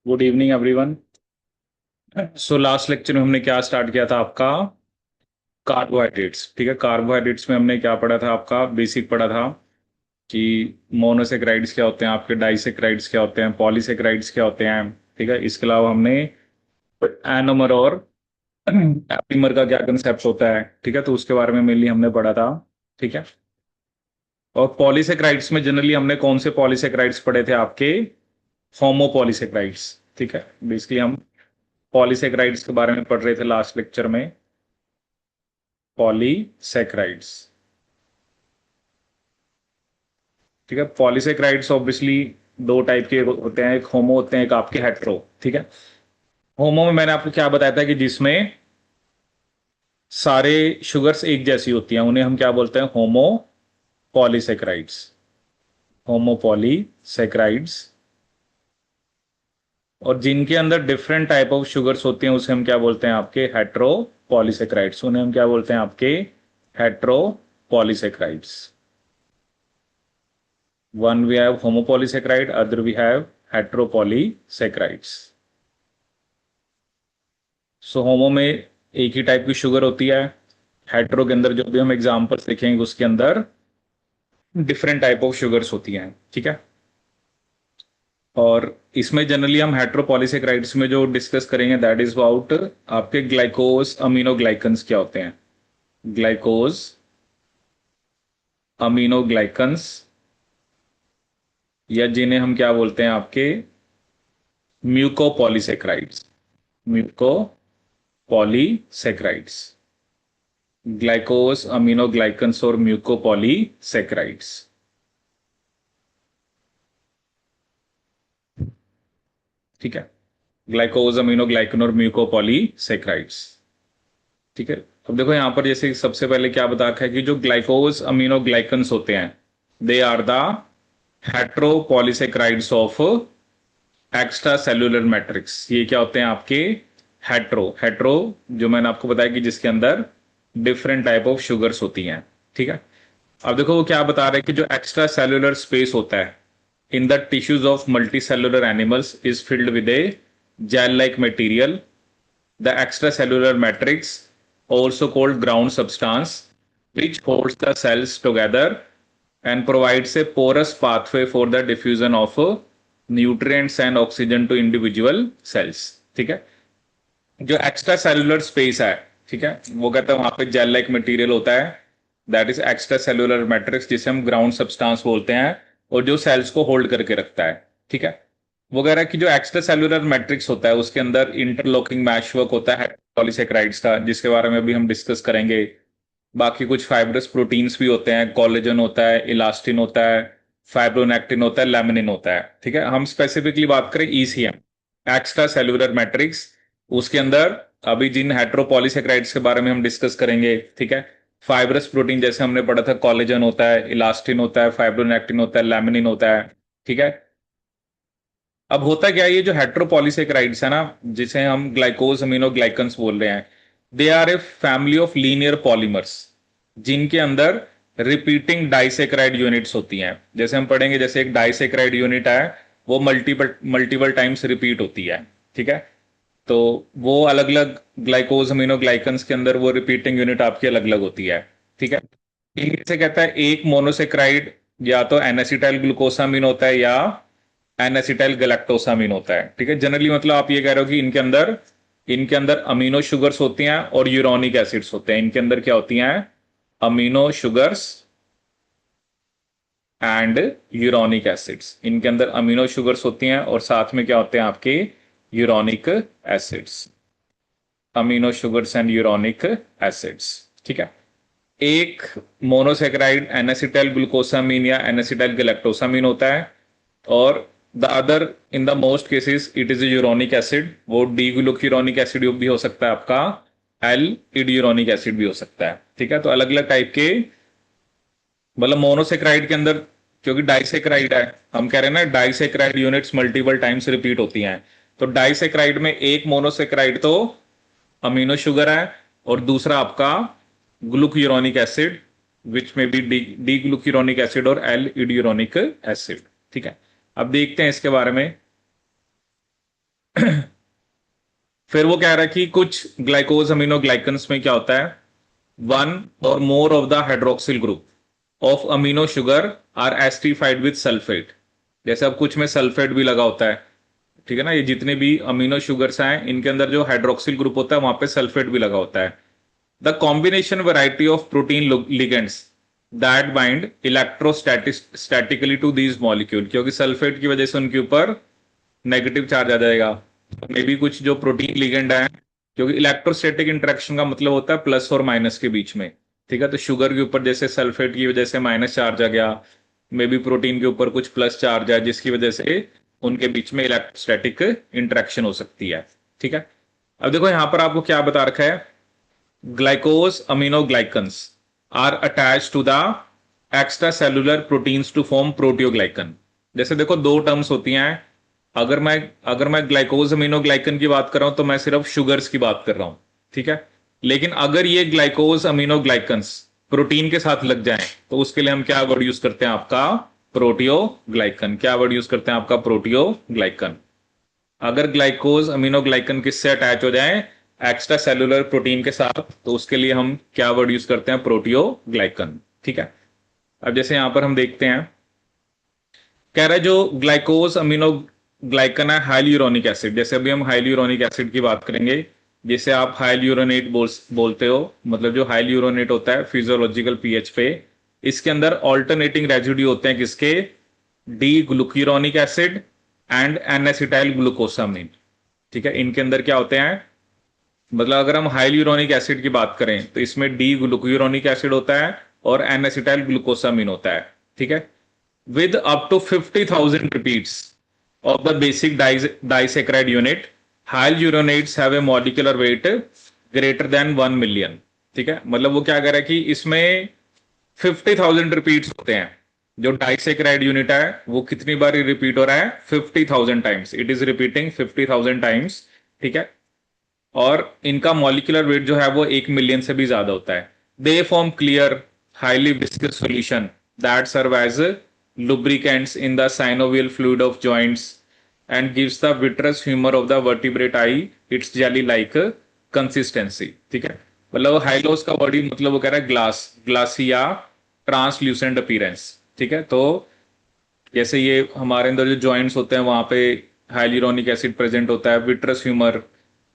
Good evening everyone. So last lecture में हमने क्या स्टार्ट किया था आपका कार्बोहाइड्रेट्स। ठीक है, कार्बोहाइड्रेट्स में हमने क्या पढ़ा था, आपका बेसिक पढ़ा था कि मोनोसेक्राइड्स क्या होते हैं, आपके डाइसेक्राइड्स क्या होते हैं, पॉलीसेक्राइड्स क्या होते हैं। ठीक है, इसके अलावा हमने एनोमर और एपीमर का क्या कंसेप्ट होता है। ठीक है, तो उसके बारे में मेनली हमने पढ़ा था। ठीक है, और पॉलीसेक्राइड्स में जनरली हमने कौन से पॉलीसेक्राइड्स पढ़े थे, आपके होमोपॉलीसेक्राइड्स। ठीक है, बेसिकली हम पॉलीसेक्राइड्स के बारे में पढ़ रहे थे लास्ट लेक्चर में, पॉलीसेक्राइड्स। ठीक है, पॉलीसेक्राइड्स ऑब्वियसली दो टाइप के होते हैं, एक होमो होते हैं, एक आपके हेट्रो। ठीक है, होमो में मैंने आपको क्या बताया था कि जिसमें सारे शुगर्स एक जैसी होती हैं, उन्हें हम क्या बोलते हैं, होमो पॉलीसेक्राइड्स। होमो पॉलीसेक्राइड्स। और जिनके अंदर डिफरेंट टाइप ऑफ शुगर्स होती हैं उसे हम क्या बोलते हैं, आपके हेट्रो पॉलीसेक्राइड्स। उन्हें हम क्या बोलते हैं, आपके hetero polysaccharides. One we have homopolysaccharide, other we have heteropolysaccharides. सो होमो में एक ही टाइप की शुगर होती है, हेट्रो के अंदर जो भी हम एग्जांपल्स देखेंगे उसके अंदर डिफरेंट टाइप ऑफ शुगर्स होती हैं। ठीक है, और इसमें जनरली हम हेट्रोपॉलीसेक्राइड्स में जो डिस्कस करेंगे दैट इज अबाउट आपके ग्लाइकोज अमीनोग्लाइकन्स क्या होते हैं, ग्लाइकोज अमीनोग्लाइकन्स, या जिन्हें हम क्या बोलते हैं, आपके म्यूकोपॉलीसेक्राइड्स। म्यूकोपॉलीसेक्राइड्स, ग्लाइकोज अमीनोग्लाइकन्स और म्यूकोपॉलीसेक्राइड्स। ठीक है, ग्लाइकोज अमीनोग्लाइकन और म्यूकोपॉलीसेक्राइड्स। ठीक है, अब देखो यहां पर जैसे सबसे पहले क्या बता रखा है कि जो ग्लाइकोज अमीनोग्लाइकन्स होते हैं they are the heteropolysaccharides of extracellular matrix. ये क्या होते हैं, आपके हेट्रो। हेट्रो जो मैंने आपको बताया कि जिसके अंदर डिफरेंट टाइप ऑफ शुगर्स होती हैं। ठीक है, अब देखो वो क्या बता रहे हैं कि जो एक्स्ट्रा सेल्यूलर स्पेस होता है in the tissues of multi cellular animals is filled with A gel like material, the extra cellular matrix also called ground substance which holds the cells together and provides a porous pathway for the diffusion of nutrients and oxygen to individual cells। ठीक है, जो extra cellular space है, ठीक है, वो कहता है वहां पे जेल लाइक मटेरियल होता है, that is extra cellular matrix जिसे हम ग्राउंड सब्सटेंस बोलते हैं, और जो सेल्स को होल्ड करके रखता है। ठीक है, वो कह रहा है कि जो एक्स्ट्रा सेलुलर मैट्रिक्स होता है उसके अंदर इंटरलॉकिंग मैशवर्क होता है पॉलीसेक्राइड्स का, जिसके बारे में अभी हम डिस्कस करेंगे। बाकी कुछ फाइब्रस प्रोटीन्स भी होते हैं, कोलेजन होता है, इलास्टिन होता है, फाइब्रोनेक्टिन होता है, लैमिनिन होता है। ठीक है, हम स्पेसिफिकली बात करें ईसीएम, एक्स्ट्रा सेलुलर मैट्रिक्स, उसके अंदर अभी जिन हेट्रोपॉलीसेक्राइड्स के बारे में हम डिस्कस करेंगे। ठीक है, फाइब्रस प्रोटीन जैसे हमने पढ़ा था, कोलेजन होता है, इलास्टिन होता है, फाइब्रोनेक्टिन होता है, लैमिनिन होता है। ठीक है, अब होता क्या है, ये जो हेट्रोपॉलीसेक्राइड्स है ना, जिसे हम ग्लाइकोज अमीनोग्लाइकन्स बोल रहे हैं, they are a family of linear polymers जिनके अंदर रिपीटिंग डाइसेक्राइड यूनिट्स होती हैं। जैसे हम पढ़ेंगे, जैसे एक डाइसेक्राइड यूनिट है वो मल्टीपल मल्टीपल टाइम्स रिपीट होती है। ठीक है, तो वो अलग अलग ग्लाइकोज अमीनोग्लाइकन्स के अंदर वो रिपीटिंग यूनिट आपकी अलग अलग होती है। ठीक है, इनमें से कहता है एक मोनोसेक्राइड या तो एनासिटाइल ग्लूकोसामीन होता है या एनासिटाइल गैलेक्टोसामीन होता है। ठीक है, जनरली मतलब आप ये कह रहे हो कि इनके अंदर अमीनो शुगर्स होती हैं और यूरोनिक एसिड्स होते हैं। इनके अंदर क्या होती हैं, amino sugars and uronic acids. इनके अंदर अमीनो शुगर्स होती हैं और साथ में क्या होते हैं, आपके uronic acids. Amino sugars and uronic acids. ठीक है, एक मोनोसेक्राइड एनासिटाइल ग्लूकोसामीन या एनासिटाइल गैलेक्टोसामीन होता है, और the other in the most cases it is uronic acid. वो डी ग्लूक्यूरोनिक एसिड भी हो सकता है आपका, एल इडियूरोनिक एसिड भी हो सकता है। ठीक है, तो अलग अलग टाइप के, मतलब मोनोसेक्राइड के अंदर, क्योंकि डाइसेक्राइड है, हम कह रहे हैं ना disaccharide units multiple times repeat होती हैं, तो डाइसेक्राइड में एक मोनोसेक्राइड तो अमीनो शुगर है और दूसरा आपका ग्लूक्यूरोनिक एसिड विच में बी डी ग्लूक्यूरोनिक एसिड और एल इडियूरोनिक एसिड। ठीक है, अब देखते हैं इसके बारे में। फिर वो कह रहा है कि कुछ ग्लाइकोज अमीनो ग्लाइकन्स में क्या होता है, one or more of the hydroxyl group of amino sugar are esterified with sulphate. जैसे अब कुछ में सल्फेट भी लगा होता है, ठीक है ना, ये जितने भी अमीनो शुगर्स हैं इनके अंदर जो हाइड्रोक्सिल ग्रुप होता है वहां पे सल्फेट भी लगा होता है। The combination variety of protein ligands that bind electrostatically to these molecule, क्योंकि सल्फेट की वजह से उनके ऊपर नेगेटिव चार्ज आ जाएगा। मे भी कुछ जो प्रोटीन लिगेंड है, क्योंकि इलेक्ट्रोस्टैटिक इंटरेक्शन का मतलब होता है प्लस और माइनस के बीच में, ठीक है। तो शुगर के ऊपर जैसे सल्फेट की वजह से माइनस चार्ज आ गया, मे बी प्रोटीन के ऊपर कुछ प्लस चार्ज है जिसकी वजह से उनके बीच में इलेक्ट्रोस्टैटिक इंटरेक्शन हो सकती है, ठीक है। अब देखो यहां पर आपको क्या बता रखा है, glycosaminoglycans are attach to the extracellular proteins to form proteoglycan. जैसे देखो दो टर्म्स होती हैं, अगर मैं ग्लाइकोज अमीनो ग्लाइकन की बात कर रहा हूं तो मैं सिर्फ शुगर्स की बात कर रहा हूं, ठीक है। लेकिन अगर ये ग्लाइकोज अमीनो ग्लाइकन्स प्रोटीन के साथ लग जाएं तो उसके लिए हम क्या वर्ड यूज करते हैं आपका, प्रोटियोग्लाइकन। क्या वर्ड यूज करते हैं आपका, प्रोटियोग्लाइकन। अगर ग्लाइकोज अमीनो ग्लाइकन किससे अटैच हो जाए, एक्स्ट्रा सेलुलर प्रोटीन के साथ, तो उसके लिए हम क्या वर्ड यूज करते हैं, प्रोटियोग्लाइकन, ठीक है। अब जैसे यहां पर हम देखते हैं, कह रहा है जो ग्लाइकोज अमीनो ग्लाइकन है हाईली यूरोनिक एसिड। जैसे अभी हम हाईली यूरोनिक एसिड की बात करेंगे, जिसे आप हाईली यूरोनेट बोलते हो, मतलब जो हाईली यूरोनेट होता है फिजियोलॉजिकल पीएच पे, इसके अंदर ऑल्टरनेटिंग रेजिड्यू होते हैं किसके, D glucuronic acid and N acetyl glucosamine, ठीक है। इनके अंदर क्या होते हैं, मतलब अगर हम हाईली यूरोनिक एसिड की बात करें तो इसमें डी ग्लूक्यूरोनिक एसिड होता है और एन एसिटाइल ग्लूकोसामिन होता है, ठीक है। with up to 50,000 repeats of the basic disaccharide unit, hyaluronates have a molecular weight greater than 1 million, ठीक है। मतलब वो क्या कर रहा है कि इसमें 50,000 रिपीट्स होते हैं। जो डाइसेक्राइड यूनिट है वो कितनी बार रिपीट हो रहा है, 50,000 times, it is repeating 50,000 times, ठीक है। और इनका मॉलिक्यूलर वेट जो है वो 1 मिलियन से भी ज्यादा होता है। They form clear highly viscous solution that serve as lubricants in the synovial fluid of joints and gives the vitreous humor of the vertebrate eye its jelly like consistency, ठीक है। मतलब हाइलोस का बॉडी मतलब वो कह रहा है ग्लासी या ट्रांसल्यूसेंट अपीयरेंस, ठीक है। तो जैसे ये हमारे अंदर जो जॉइंट्स होते हैं वहां पे हाइलुरोनिक एसिड प्रेजेंट होता है, विट्रस ह्यूमर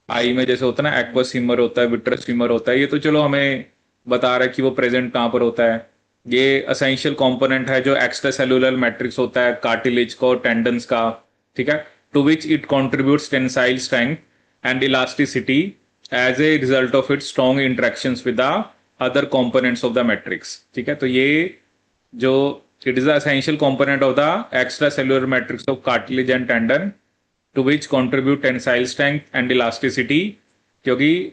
आई में जैसे होता है ना, एक्वस ह्यूमर होता है, विट्रस ह्यूमर होता है, ये तो चलो हमें बता रहा है कि वो प्रेजेंट कहां पर होता है। ये असेंशियल कंपोनेंट है जो एक्स्ट्रा सेलुलर मैट्रिक्स होता है कार्टिलेज का और टेंडन्स का, ठीक है, to which it contributes tensile strength and elasticity as a result of it strong interactions with the other components of the matrix, ठीक है। तो ये जो it is the essential component of the extracellular matrix of cartilage and tendon to which contribute tensile strength and elasticity, क्योंकि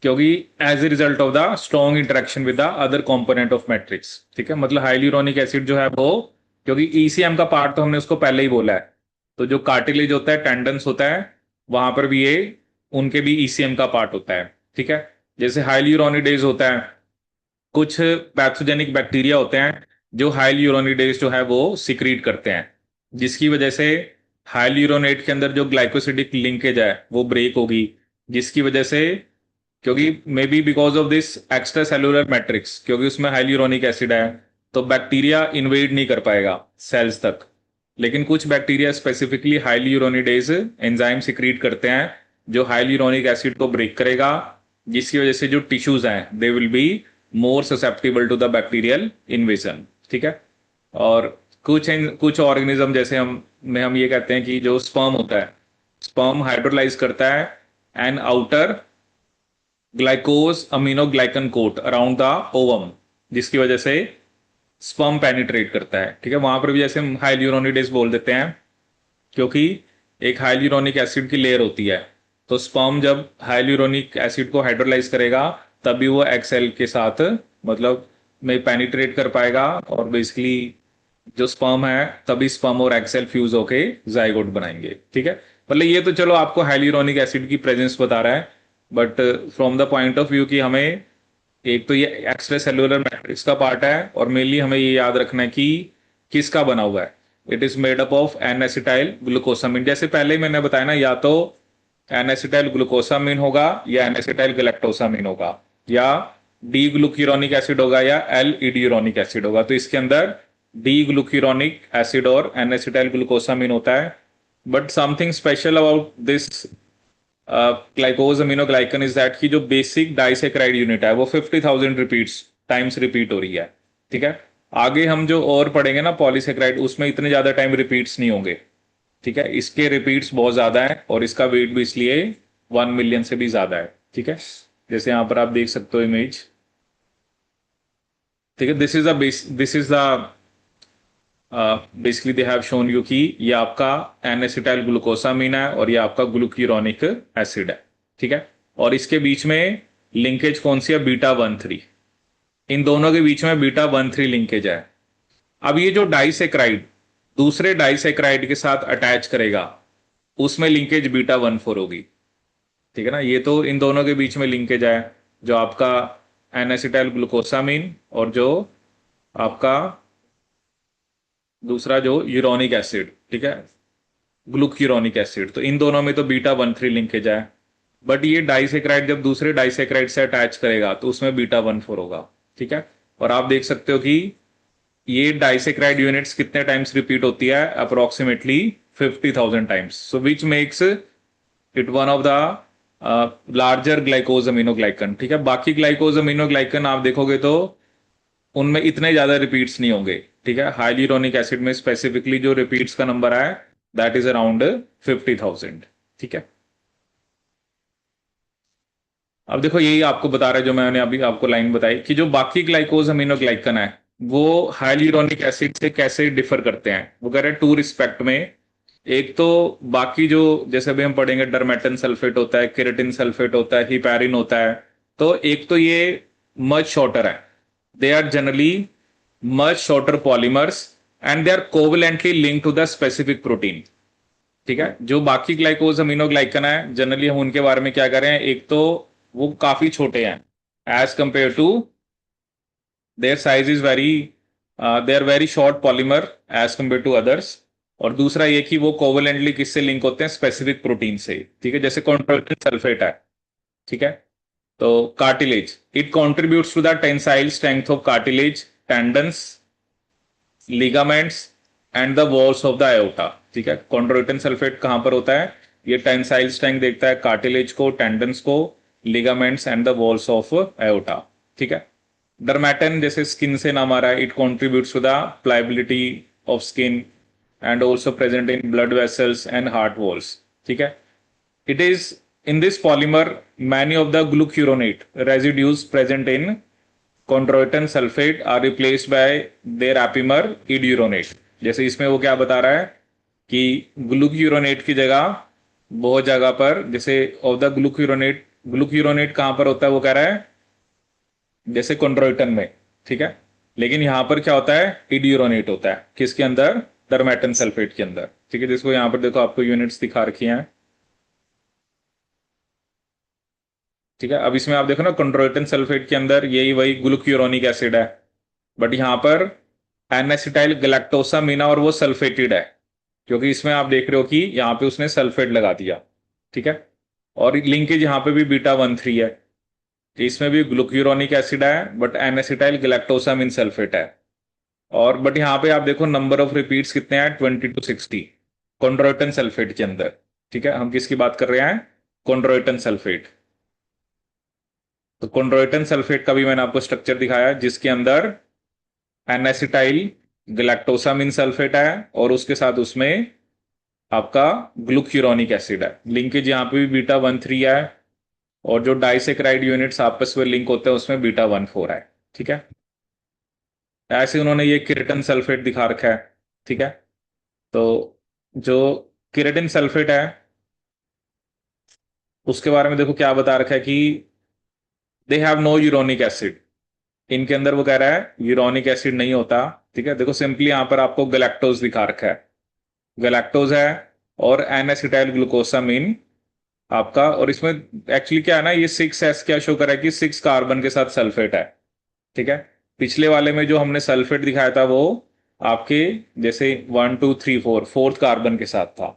क्योंकि as a result of the strong interaction with the other component of matrix, ठीक है। मतलब hyaluronic acid जो है वो, क्योंकि ECM का पार्ट तो हमने उसको पहले ही बोला है, तो जो कार्टिलेज होता है, टेंडन्स होता है, वहां पर भी ये उनके भी ईसीएम का पार्ट होता है, ठीक है। जैसे हाइल्यूरोनिडेज होता है, कुछ पैथोजेनिक बैक्टीरिया होते हैं जो हाइल्यूरोनिडेज जो है वो सिक्रीट करते हैं, जिसकी वजह से हाइल्यूरोनेट के अंदर जो ग्लाइकोसिडिक लिंकेज है वो ब्रेक होगी, जिसकी वजह से, क्योंकि may be because of this extra cellular matrix, क्योंकि उसमें हाइल्यूरोनिक एसिड है तो बैक्टीरिया इन्वेड नहीं कर पाएगा सेल्स तक। लेकिन कुछ बैक्टीरिया स्पेसिफिकली हाइल्यूरोनिडेज एंजाइम सिक्रीट करते हैं जो हाइल्यूरोनिक एसिड को ब्रेक करेगा, जिसकी वजह से जो टिश्यूज हैं they will be more susceptible to the bacterial invasion, ठीक है। और कुछ ऑर्गेनिज्म जैसे हम ये कहते हैं कि जो स्पर्म होता है, स्पर्म हाइड्रोलाइज करता है an outer glycosaminoglycan coat around the ovum, जिसकी वजह से स्पर्म पेनिट्रेट करता है, ठीक है। वहां पर भी जैसे हम हाइल्यूरोनिडेज बोल देते हैं, क्योंकि एक हाइल्यूरोनिक एसिड की लेयर होती है, तो स्पर्म जब हाइल्यूरोनिक एसिड को हाइड्रोलाइज करेगा तभी वो एक्सेल के साथ मतलब में पेनिट्रेट कर पाएगा, और बेसिकली जो स्पर्म है तभी स्पर्म और एक्सेल फ्यूज होके जाइगोट बनाएंगे, ठीक है। मतलब ये तो चलो आपको हाइल्यूरोनिक एसिड की प्रेजेंस बता रहा है, but from the point of view कि हमें एक तो ये एक्स्ट्रा सेलुलर मैट्रिक्स का पार्ट है, और मेनली हमें ये याद रखना है कि किसका बना हुआ है, it is made up of N acetyl glucosamine. जैसे पहले ही मैंने बताया ना, या तो एन एसिटाइल ग्लूकोसामीन होगा या एन एसिटाइल गैलेक्टोसामीन होगा, या डी ग्लूक्यूरोनिक एसिड होगा या एल इडियूरोनिक एसिड होगा। तो इसके अंदर डी ग्लूक्यूरोनिक एसिड और एन एसिटाइल ग्लूकोसामीन होता है। But something special about this glycosaminoglycan is that की जो बेसिक डाइसेक्राइड यूनिट है वो 50,000 रिपीट्स टाइम्स रिपीट हो रही है। ठीक है, आगे हम जो और पढ़ेंगे ना पॉलीसेक्राइड, उसमें इतने ज्यादा टाइम रिपीट्स नहीं होंगे। ठीक है, इसके रिपीट्स बहुत ज्यादा है और इसका वेट भी इसलिए 1 मिलियन से भी ज्यादा है। ठीक है, जैसे यहां पर आप देख सकते हो इमेज। ठीक है, this is the basically they have shown you कि ये आपका एन एसिटाइल ग्लूकोसामीन है और ये आपका ग्लूक्यूरोनिक एसिड है। ठीक है, और इसके बीच में लिंकेज कौन सी है, बीटा 1,3। इन दोनों के बीच में बीटा 1,3 लिंकेज है। अब ये जो डाइसेक्राइड दूसरे डाइसेक्राइड के साथ अटैच करेगा उसमें लिंकेज बीटा 1,4 होगी। ठीक है ना, ये तो इन दोनों के बीच में लिंकेज है, जो आपका एन एसिटाइल ग्लूकोसामीन और जो आपका दूसरा जो यूरोनिक एसिड, ठीक है, ग्लूक्यूरोनिक एसिड, तो इन दोनों में तो बीटा 1,3 लिंकेज है। बट ये डाइसेक्राइड जब दूसरे डाइसेक्राइड से अटैच करेगा तो उसमें बीटा 1,4 होगा। ठीक है, और आप देख सकते हो कि ये डाइसेक्राइड यूनिट्स कितने टाइम्स रिपीट होती है, approximately 50,000 times. So which makes it one of the larger glycosaminoglycan. ठीक है, बाकी ग्लाइकोज अमीनोग्लाइकन आप देखोगे तो उनमें इतने ज्यादा रिपीट्स नहीं होंगे। ठीक है, हाइल्यूरोनिक एसिड में स्पेसिफिकली जो रिपीट्स का नंबर है दैट इज अराउंड 50,000। ठीक है, अब देखो यही आपको बता रहा है जो मैंने अभी आपको लाइन बताई कि जो बाकी ग्लाइकोज अमीनोग्लाइकन है वो हाइल्यूरोनिक एसिड से कैसे डिफर करते हैं। वो कह रहे हैं 2 रिस्पेक्ट में। एक तो बाकी जो जैसे अभी हम पढ़ेंगे डरमेटन सल्फेट होता है, केराटिन सल्फेट होता है, हिपैरिन होता है, तो एक तो ये मच शॉर्टर है, they are generally much shorter polymers and they are covalently link to the specific protein. ठीक है, जो बाकी ग्लाइकोज अमीनोग्लाइकन है जनरली हम उनके बारे में क्या करें, एक तो वो काफी छोटे हैं as compare to their size is very, they are very short polymer as compare to others. और दूसरा ये कि वो कोवलेंटली किससे लिंक होते हैं, स्पेसिफिक प्रोटीन से। ठीक है, जैसे कॉन्ट्रोइटिन सल्फेट है। ठीक है, तो cartilage it contributes to the tensile strength of cartilage, tendons, ligaments and the walls of the aorta. ठीक है, कॉन्ड्रोइटिन सल्फेट कहां पर होता है, ये टेंसाइल स्ट्रेंथ देखता है कार्टिलेज को, टेंडन्स को, ligaments and the walls of aorta. ठीक है, डर्मेटन जैसे स्किन से नाम आ रहा है, it contributes to the pliability of skin and also present in blood vessels and heart walls. ठीक है, it is in this polymer many of the glucuronate residues present in chondroitin sulfate are replaced by their apimer iduronate। जैसे इसमें वो क्या बता रहा है कि ग्लूक्यूरोनेट की जगह बहुत जगह पर, जैसे ऑफ द ग्लूक्यूरोनेट, ग्लूक्यूरोनेट कहां पर होता है वो कह रहा है जैसे कॉन्ड्रोइटन में। ठीक है, लेकिन यहां पर क्या होता है, इडियूरोनेट होता है किसके अंदर, डरमेटन सल्फेट के अंदर। ठीक है, जिसको यहां पर देखो आपको यूनिट्स दिखा रखी हैं। ठीक है, अब इसमें आप देखो ना कॉन्ड्रोइटिन सल्फेट के अंदर यही वही ग्लूक्यूरोनिक एसिड है, बट यहां पर एन एसिटाइल गैलेक्टोसामीना और वो सल्फेटेड है, क्योंकि इसमें आप देख रहे हो कि यहां पे उसने सल्फेट लगा दिया। ठीक है, और लिंकेज यहां पे भी बीटा 1,3 है, तो इसमें भी ग्लूक्यूरोनिक एसिड है बट एन एसिटाइल गैलेक्टोसामिन सल्फेट है। और बट यहां पे आप देखो नंबर ऑफ रिपीट्स कितने हैं, 20 to 60 कॉन्ड्रोइटिन सल्फेट के अंदर। ठीक है, हम किसकी बात कर रहे हैं, कॉन्ड्रोइटिन सल्फेट। तो कॉन्ड्रोइटिन सल्फेट का भी मैंने आपको स्ट्रक्चर दिखाया जिसके अंदर एन एसिटाइल गैलेक्टोसामिन सल्फेट है और उसके साथ उसमें आपका ग्लूक्यूरोनिक एसिड है। लिंकेज यहां पे भी बीटा 1,3 है और जो डाइसेक्राइड यूनिट्स आपस में लिंक होते हैं उसमें बीटा 1,4 है। ठीक है, ऐसे उन्होंने ये किरेटिन सल्फेट दिखा रखा है। ठीक है, तो जो किरेटिन सल्फेट है उसके बारे में देखो क्या बता रखा है कि they have no uronic acid. इनके अंदर वो कह रहा है यूरोनिक एसिड नहीं होता। ठीक है, देखो सिंपली यहां पर आपको गैलेक्टोज दिखा रखा है, गैलेक्टोज है और एन एसिटाइल ग्लूकोसामीन आपका, और इसमें एक्चुअली क्या है ना, ये 6s क्या शो कर रहा है कि 6 कार्बन के साथ सल्फेट है। ठीक है, पिछले वाले में जो हमने सल्फेट दिखाया था वो आपके जैसे 1 2 3 4 फोर्थ कार्बन के साथ था।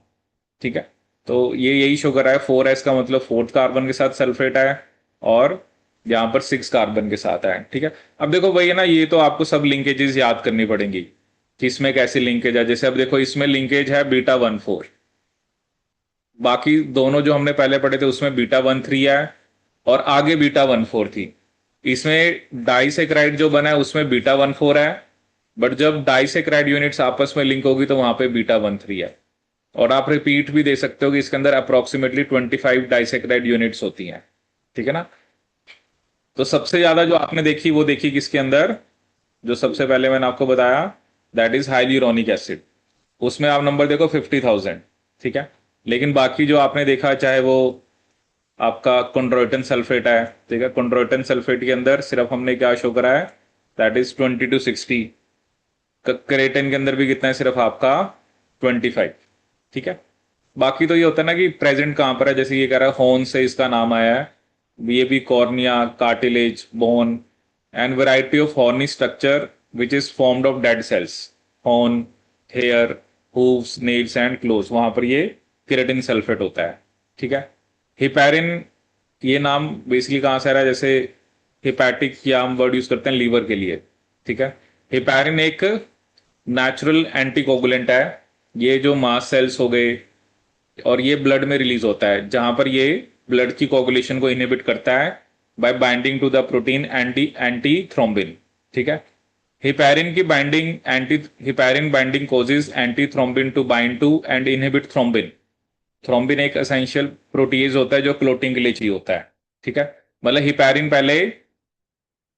ठीक है, तो ये यही शो कर रहा है 4s का मतलब फोर्थ कार्बन के साथ सल्फेट है, और यहाँ पर 6 कार्बन के साथ है। ठीक है, अब देखो भाई है ना, ये तो आपको सब लिंकेजेस याद करनी पड़ेंगी कि इसमें कैसी लिंकेज है। जैसे अब देखो इसमें लिंकेज है β 1 4, बाकी दोनों जो हमने पहले पढ़े थे उसमें β 1 3 है और आगे β 1 4 थी। इसमें डाइसेक्राइड जो बना है उसमें β 1 4 है, बट जब डाइसेक्राइड यूनिट्स आपस में लिंक होगी तो वहां पे β 1 3 है। और आप रिपीट भी दे सकते हो कि इसके अंदर अप्रोक्सीमेटली 25 डाइसेक्राइड यूनिट्स होती हैं। ठीक है ना। तो सबसे ज्यादा जो आपने देखी वो देखी किसके अंदर, जो सबसे पहले मैंने आपको बताया, दैट इज हाइल्यूरोनिक एसिड। उसमें आप नंबर देखो 50,000। ठीक है, लेकिन बाकी जो आपने देखा चाहे वो आपका कॉन्ड्रोइटन सल्फेट है, ठीक है, कॉन्ड्रोइटन सल्फेट के अंदर सिर्फ हमने क्या शो करा है, दैट इज 20 to 60। क्रेटन के अंदर भी कितना है, सिर्फ आपका 25। ठीक है, बाकी तो ये होता है ना कि प्रेजेंट कहां पर है, जैसे ये कह रहा है हॉर्न से इसका नाम आया है, ये भी cornea, cartilage, bone and variety of horny structure which is formed of dead cells, horn, hair, hooves, nails and claws, वहां पर ये केराटिन सल्फेट होता है। ठीक है, हिपैरिन, ये नाम बेसिकली कहां से आ रहा है, जैसे हिपैटिक या हम वर्ड यूज करते हैं लीवर के लिए। ठीक है, हिपैरिन एक नेचुरल एंटीकोगुलेंट है, ये जो मास सेल्स हो गए और ये ब्लड में रिलीज होता है, जहां पर ये ब्लड की कोगुलेशन को इनहिबिट करता है by binding to the protein anti antithrombin. ठीक है, हिपैरिन की binding anti heparin binding causes antithrombin to bind to and inhibit thrombin. Thrombin एक एसेंशियल प्रोटीज होता है जो क्लोटिंग के लिए चाहिए होता है। ठीक है, मतलब हिपैरिन पहले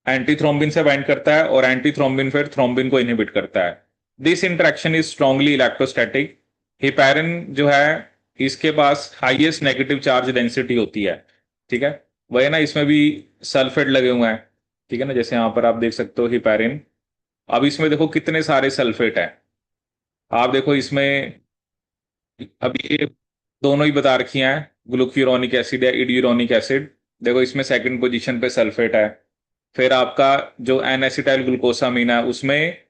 एंटी थ्रोम्बिन से बाइंड करता है और एंटी थ्रोम्बिन फिर थ्रोम्बिन को इनहिबिट करता है। This interaction is strongly electrostatic. Heparin जो है इसके पास हाईएस्ट नेगेटिव चार्ज डेंसिटी होती है। ठीक है, वही ना, इसमें भी सल्फेट लगे हुए हैं। ठीक है ना, जैसे यहां पर आप देख सकते हो हिपैरिन। अब इसमें देखो कितने सारे सल्फेट हैं। आप देखो इसमें अब ये दोनों ही बता रखी हैं, ग्लूक्यूरोनिक एसिड या इडियूरोनिक एसिड। देखो इसमें सेकंड पोजीशन पे सल्फेट है। फिर आपका जो एन एसिटाइल ग्लूकोसामीन है उसमें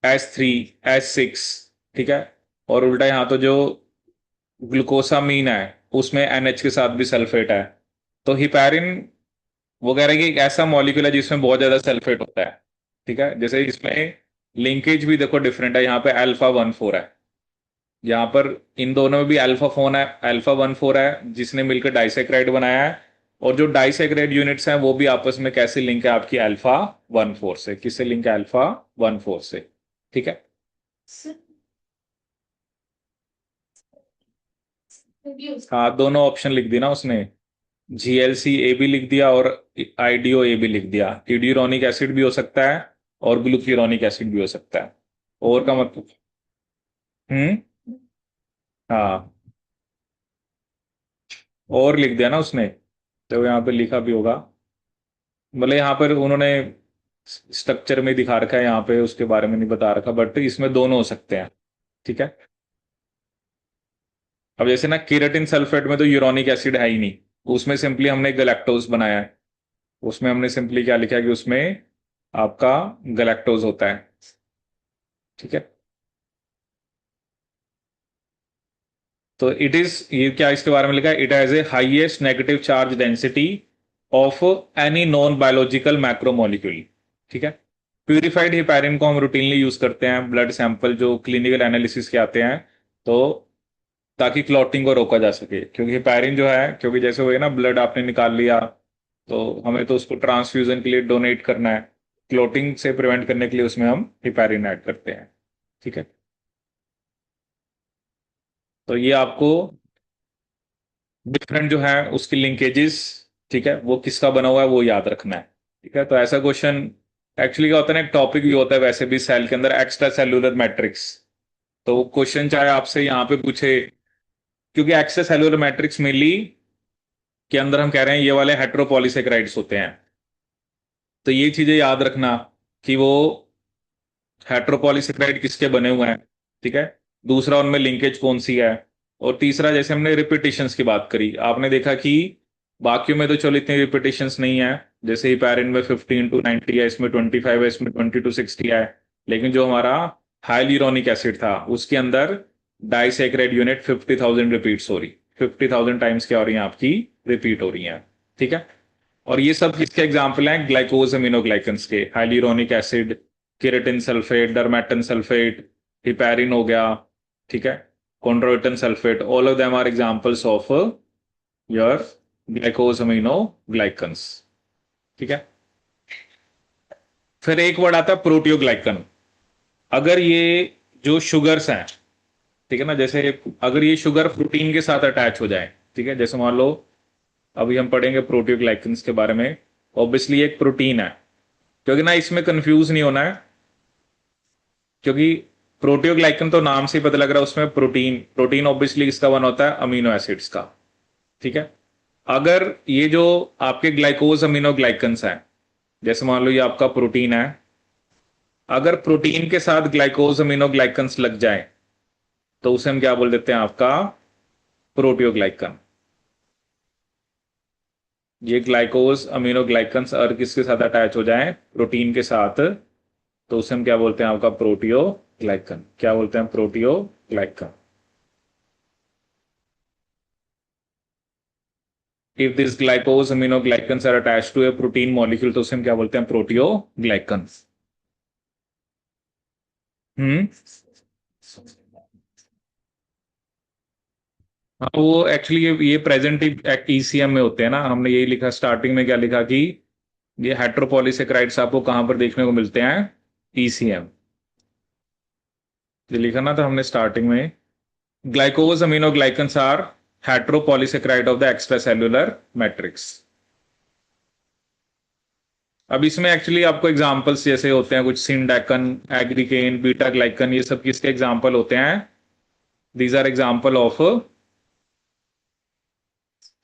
S3, S6। ठीक है, और उल्टा यहां तो जो ग्लूकोसामीन है उसमें NH के साथ भी सल्फेट है। तो हिपैरिन वो कह रहे हैं कि एक ऐसा मॉलिक्यूल है जिसमें बहुत ज्यादा सल्फेट होता है। ठीक है, जैसे इसमें लिंकेज भी देखो डिफरेंट है, यहाँ पे α 1 4 है, यहाँ पर इन दोनों में भी अल्फा फोन है, α 1 4 है जिसने मिलकर डाइसेक्राइड बनाया है। और जो डाइसेक्राइड यूनिट्स हैं वो भी आपस में कैसे लिंक है आपकी α 1 4 से, किससे लिंक है α 1 4 से। ठीक है, हाँ दोनों ऑप्शन लिख दी ना उसने, GLC-A भी लिख दिया और IDO-A भी लिख दिया। इडियूरोनिक एसिड भी हो सकता है और ग्लूक्यूरोनिक एसिड भी हो सकता है। और का मतलब, हम्म, हाँ, और लिख दिया ना उसने, तो यहाँ पे लिखा भी होगा, मतलब यहाँ पर उन्होंने स्ट्रक्चर में दिखा रखा है, यहाँ पे उसके बारे में नहीं बता रखा, बट इसमें दोनों हो सकते हैं। ठीक है, अब जैसे ना केराटिन सल्फेट में तो यूरोनिक एसिड है ही नहीं, उसमें सिंपली हमने गैलेक्टोज बनाया है। उसमें हमने सिंपली क्या लिखा है कि उसमें आपका गैलेक्टोज होता है। ठीक है, तो इट इज, ये क्या इसके बारे में लिखा है, it has a highest negative charge density of any non biological macromolecule. ठीक है, प्यूरिफाइड हिपैरिन को हम रूटीनली यूज करते हैं ब्लड सैंपल जो क्लिनिकल एनालिसिस के आते हैं, तो ताकि क्लॉटिंग को रोका जा सके। क्योंकि हिपैरिन जो है, क्योंकि जैसे वो है ना, ब्लड आपने निकाल लिया तो हमें तो उसको ट्रांसफ्यूजन के लिए डोनेट करना है, क्लॉटिंग से प्रिवेंट करने के लिए उसमें हम हिपैरिन ऐड करते हैं। ठीक है, तो ये आपको डिफरेंट जो है उसकी लिंकेजेस, ठीक है, वो किसका बना हुआ है वो याद रखना है। ठीक है, तो ऐसा क्वेश्चन एक्चुअली क्या होता है ना, एक टॉपिक भी होता है वैसे भी सेल के अंदर, एक्स्ट्रा सेलुलर मैट्रिक्स। तो क्वेश्चन चाहे आपसे यहाँ पे पूछे, क्योंकि एक्स्ट्रा सेलुलर मैट्रिक्स मेनली के अंदर हम कह रहे हैं ये वाले हेट्रोपॉलीसेकेराइड्स होते हैं। तो ये चीजें याद रखना कि वो हेट्रोपॉलीसेकेराइड किसके बने हुए हैं। ठीक है, दूसरा उनमें लिंकेज कौन सी है, और तीसरा जैसे हमने रिपीटेशंस की बात करी, आपने देखा कि बाकियों में तो चलो इतनी रिपीटेशंस नहीं है, जैसे ही पैरिन में 15 to 90 है, इसमें 25 है, इसमें 20 to 60 है। लेकिन जो हमारा हाइल्यूरोनिक एसिड था उसके अंदर डाइसेक्राइड यूनिट 50,000 रिपीट्स हो रही। 50,000 टाइम्स क्या हो रही हैं आपकी, रिपीट हो रही हैं। ठीक है, और ये सब किसके एग्जाम्पल हैं, ग्लाइकोज अमीनोग्लाइकन्स के, hyaluronic acid, keratan sulphate, dermatan sulphate, heparin हो गया, ठीक है, chondroitin sulphate, all of them are examples of your glycosaminoglycans. ठीक है, फिर एक वर्ड आता है प्रोटियोग्लाइकन। अगर ये जो शुगर्स हैं, ठीक है ना, जैसे अगर ये शुगर प्रोटीन के साथ अटैच हो जाए, ठीक है, जैसे मान लो अभी हम पढ़ेंगे प्रोटियोग्लाइकन्स के बारे में, ऑब्वियसली एक प्रोटीन है, क्योंकि ना इसमें कंफ्यूज नहीं होना है, क्योंकि प्रोटियोग्लाइकन तो नाम से ही पता लग रहा है उसमें प्रोटीन, प्रोटीन ऑब्वियसली किसका बना होता है, अमीनो एसिड्स का। ठीक है, अगर ये जो आपके ग्लाइकोज अमीनोग्लाइकन्स हैं, जैसे मान लो ये आपका प्रोटीन है, अगर प्रोटीन के साथ ग्लाइकोज अमीनोग्लाइकन्स लग जाए तो उसे हम क्या बोल देते हैं, आपका प्रोटियोग्लाइकन। ये ग्लाइकोज अमीनोग्लाइकन्स अगर किसके साथ अटैच हो जाए, प्रोटीन के साथ, तो उसे हम क्या बोलते हैं, आपका प्रोटियोग्लाइकन। क्या बोलते हैं, proteoglycan. If this glycosaminoglycans are attached to a protein molecule, तो उसे हम क्या बोलते हैं, प्रोटियोग्लाइकन्स। हम्म, हाँ वो एक्चुअली ये प्रेजेंट ईसीएम में होते हैं ना, हमने यही लिखा स्टार्टिंग में, क्या लिखा कि ये हेट्रोपॉलीसेकेराइड्स आपको कहां पर देखने को मिलते हैं, ईसीएम। ये लिखा ना था हमने स्टार्टिंग में, glycosaminoglycans are heteropolysaccharide of the extracellular matrix. अब इसमें एक्चुअली आपको एग्जांपल्स जैसे होते हैं कुछ, सिंडैकन, एग्रीकेन, बीटा ग्लाइकन, ये सब किसके एग्जांपल होते हैं, दीज आर एग्जांपल ऑफ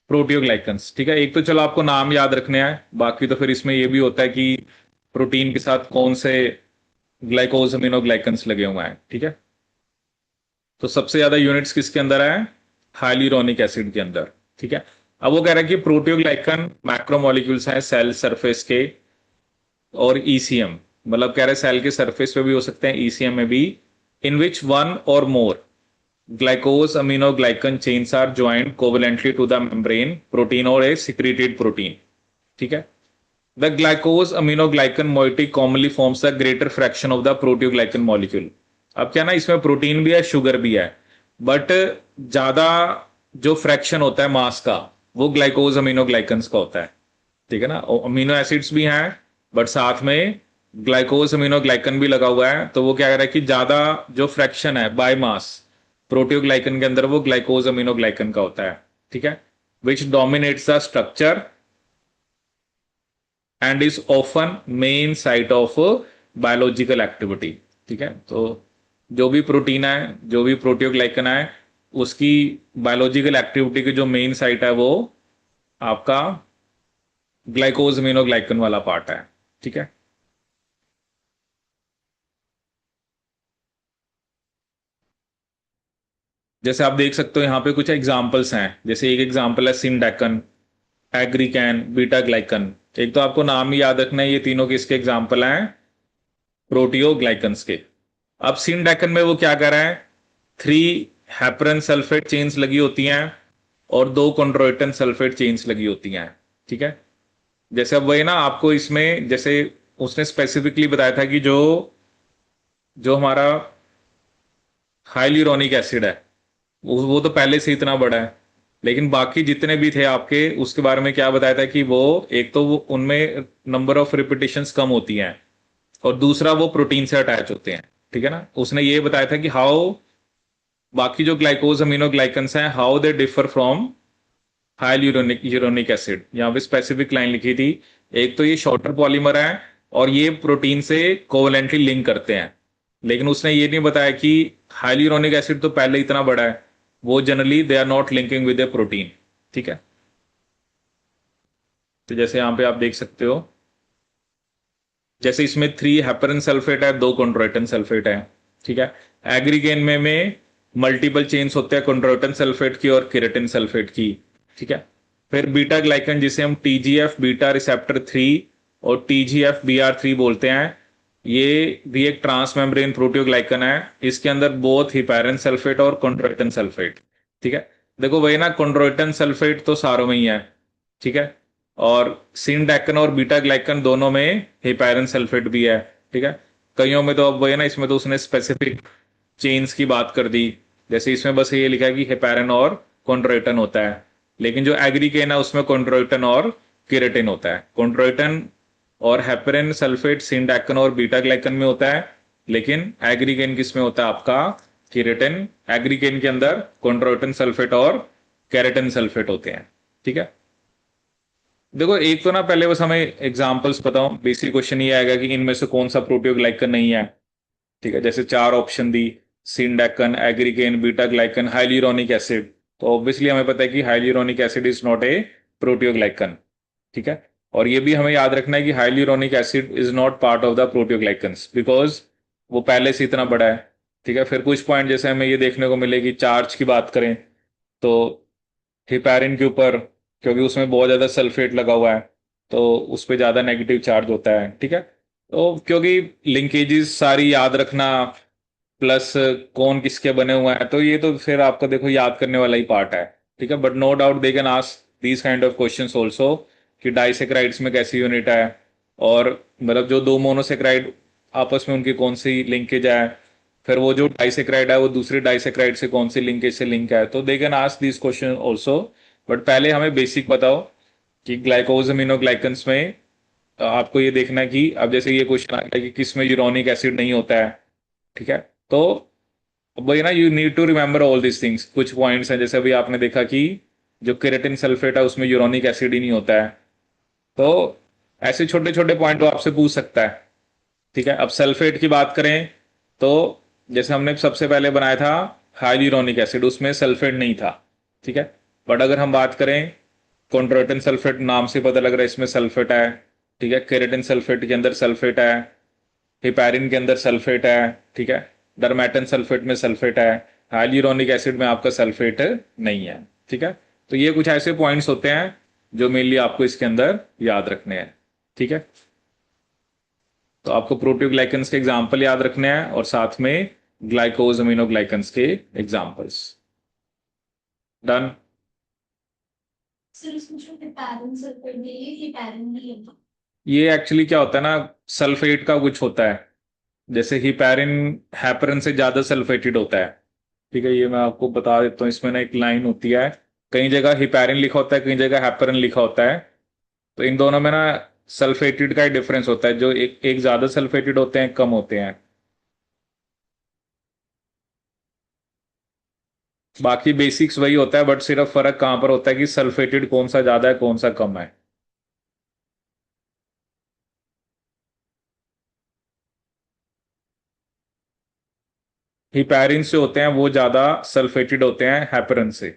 प्रोटियोग्लाइकन्स। ठीक है, एक तो चलो आपको नाम याद रखने हैं, बाकी तो फिर इसमें ये भी होता है कि प्रोटीन के साथ कौन से ग्लाइकोज अमीनोग्लाइकन्स लगे हुए हैं। ठीक है, तो सबसे ज्यादा यूनिट्स किसके अंदर है, हाइलुरोनिक एसिड के अंदर। ठीक है, अब वो कह रहा है कि प्रोटियोग्लाइकन मैक्रोमोलिक्यूल्स हैं सेल सरफेस के, और ईसीएम, मतलब कह रहे सेल के सरफेस पे भी हो सकते हैं, ईसीएम में भी, इन which one or more glycosaminoglycan chains are joined covalently to the membrane protein or a secreted protein. ठीक है, the glycosaminoglycan moiety commonly forms the greater fraction of the proteoglycan molecule. अब क्या ना, इसमें protein भी है, sugar भी है, बट ज्यादा जो फ्रैक्शन होता है मास का, वो ग्लाइकोज अमीनोग्लाइकन्स का होता है। ठीक है ना, अमीनो एसिड्स भी हैं, बट साथ में ग्लाइकोज अमीनोग्लाइकन भी लगा हुआ है, तो वो क्या कर रहा है कि ज्यादा जो फ्रैक्शन है बाय मास प्रोटियोग्लाइकन के अंदर, वो ग्लाइकोज अमीनोग्लाइकन का होता है। ठीक है, which dominates the structure and is often main site of biological activity. ठीक है, तो जो भी प्रोटीन है, जो भी प्रोटियोग्लाइकन है, उसकी बायोलॉजिकल एक्टिविटी की जो मेन साइट है वो आपका ग्लाइकोज अमीनोग्लाइकन वाला पार्ट है। ठीक है, जैसे आप देख सकते हो यहाँ पे कुछ एग्जांपल्स हैं, जैसे एक एग्जांपल है सिंडैकन, एग्रीकैन, बीटा ग्लाइकन। एक तो आपको नाम ही याद रखना है, ये तीनों किसके एग्जांपल हैं, प्रोटियोग्लाइकन्स के। अब सिंडैकन में वो क्या कर रहा है, 3 हेपरन सल्फेट चेन्स लगी होती हैं और 2 कॉन्ड्रोइटन सल्फेट चेन्स लगी होती हैं। ठीक है, जैसे अब वही ना आपको इसमें, जैसे उसने स्पेसिफिकली बताया था कि जो जो हमारा हाइल्यूरोनिक एसिड है, वो तो पहले से इतना बड़ा है, लेकिन बाकी जितने भी थे आपके, उसके बारे में क्या बताया था कि वो, एक तो वो उनमें नंबर ऑफ रिपीटिशंस कम होती हैं, और दूसरा वो प्रोटीन से अटैच होते हैं। ठीक है ना, उसने ये बताया था कि हाउ, बाकी जो ग्लाइकोज अमीनोग्लाइकन्स हैं, how they differ from high uronic acid. यहाँ पे स्पेसिफिक लाइन लिखी थी, एक तो ये शॉर्टर पॉलीमर है और ये प्रोटीन से कोवलेंटली लिंक करते हैं, लेकिन उसने ये नहीं बताया कि हाइल्यूरोनिक एसिड तो पहले इतना बड़ा है, वो generally they are not linking with a protein. ठीक है, तो जैसे यहाँ पे आप देख सकते हो, जैसे इसमें 3 हेपरन सल्फेट है, 2 कॉन्ड्रोइटन सल्फेट है। ठीक है, एग्रीगेन में मल्टीपल चेन्स होते हैं कॉन्ड्रोइटन सल्फेट की और केराटिन सल्फेट की। ठीक है, फिर बीटा ग्लाइकन जिसे हम टीजीएफ बीटा रिसेप्टर 3 और टीजीएफ BR3 बोलते हैं, ये भी एक ट्रांस मेम्ब्रेन प्रोटियोग्लाइकन है, इसके अंदर बोथ हिपैरन सल्फेट और कॉन्ड्रोइटन सल्फेट। ठीक है, देखो वही ना, कॉन्ड्रोइटन सल्फेट तो सारों में ही है, ठीक है। और सिंडैकन और बीटा ग्लाइकन दोनों में हेपेरिन सल्फेट भी है, ठीक है। कईयों में तो अब वही ना, इसमें तो उसने स्पेसिफिक चेन्स की बात कर दी। जैसे इसमें बस ये लिखा है कि हेपेरिन और कॉन्ड्रोइटन होता है, लेकिन जो एग्रीकेन है उसमें कॉन्ड्रोइटन और केराटिन होता है। कॉन्ड्रोइटन और हेपेरिन सल्फेट सिंडैकन और बीटा ग्लाइकन में होता है, लेकिन एग्रीकेन किस में होता है आपका, केराटिन। एग्रीकेन के अंदर कॉन्ड्रोइटन सल्फेट और केराटिन सल्फेट होते हैं, ठीक है। देखो एक तो ना पहले बस हमें एग्जांपल्स बताओ, बेसिक क्वेश्चन ये आएगा कि इनमें से कौन सा प्रोटियोग्लाइकन नहीं है, ठीक है। जैसे चार ऑप्शन दी, syndecan, aggrecan, beta glycan, hyaluronic acid, तो ऑब्वियसली हमें पता है कि hyaluronic acid is not a proteoglycan, ठीक है। और ये भी हमें याद रखना है कि hyaluronic acid is not part of the proteoglycans because वो पहले से इतना बड़ा है, ठीक है। फिर कुछ पॉइंट जैसे हमें ये देखने को मिलेगी, चार्ज की बात करें तो हिपैरिन के ऊपर, क्योंकि उसमें बहुत ज्यादा सल्फेट लगा हुआ है, तो उस पर ज्यादा नेगेटिव चार्ज होता है, ठीक है। तो क्योंकि लिंकेजेस सारी याद रखना प्लस कौन किसके बने हुए हैं, तो ये तो फिर आपका देखो याद करने वाला ही पार्ट है, ठीक है। But no doubt they can ask these kind of questions also कि डाइसेक्राइड्स में कैसी यूनिट है, और मतलब जो दो मोनोसेक्राइड आपस में उनकी कौन सी लिंकेज है, फिर वो जो डाइसेक्राइड है वो दूसरे डाइसेक्राइड से कौन सी लिंकेज से लिंक है, तो दे can ask this question also. But पहले हमें बेसिक बताओ कि ग्लाइकोजमिनोग्लाइकन्स में आपको ये देखना है कि अब जैसे ये क्वेश्चन आ गया कि किस में यूरोनिक एसिड नहीं होता है, ठीक है। तो वही ना, you need to remember all this things. कुछ पॉइंट्स हैं जैसे अभी आपने देखा कि जो केराटिन सल्फेट है उसमें यूरोनिक एसिड ही नहीं होता है, तो ऐसे छोटे छोटे पॉइंट वो आपसे पूछ सकता है, ठीक है। अब सल्फेट की बात करें तो जैसे हमने सबसे पहले बनाया था हाइल्यूरोनिक एसिड, उसमें सल्फेट नहीं था, ठीक है। बट अगर हम बात करें, कॉन्ड्रोइटन सल्फेट नाम से पता लग रहा है इसमें सल्फेट है, ठीक है। केराटिन सल्फेट के अंदर सल्फेट है, हिपैरिन के अंदर सल्फेट है, ठीक है। डरमेटन सल्फेट में सल्फेट है, हाइल्यूरोनिक एसिड में आपका सल्फेट नहीं है, ठीक है। तो ये कुछ ऐसे पॉइंट्स होते हैं जो मेनली आपको इसके अंदर याद रखने हैं, ठीक है। तो आपको प्रोटियोग्लाइकन्स के एग्जाम्पल याद रखने हैं और साथ में ग्लाइकोज अमीनोग्लाइकन्स के एग्जाम्पल्स। डन। सर इसमें जो heparin सल्फेट है ये heparin नहीं है। ये एक्चुअली क्या होता है ना, सल्फेट का कुछ होता है, जैसे हिपैरिन हैपरन से ज्यादा सल्फेटेड होता है, ठीक है। ये मैं आपको बता देता हूँ, इसमें ना एक लाइन होती है, कई जगह हिपैरिन लिखा होता है, कई जगह हैपरन लिखा होता है, तो इन दोनों में ना सल्फेटेड का ही डिफरेंस होता है, जो एक एक ज्यादा सल्फेटेड होते हैं, कम होते हैं। बाकी बेसिक्स वही होता है, बट सिर्फ फर्क कहां पर होता है कि सल्फेटेड कौन सा ज्यादा है कौन सा कम है। हिपैरिन से होते हैं वो ज्यादा सल्फेटेड होते हैं हैपरन से।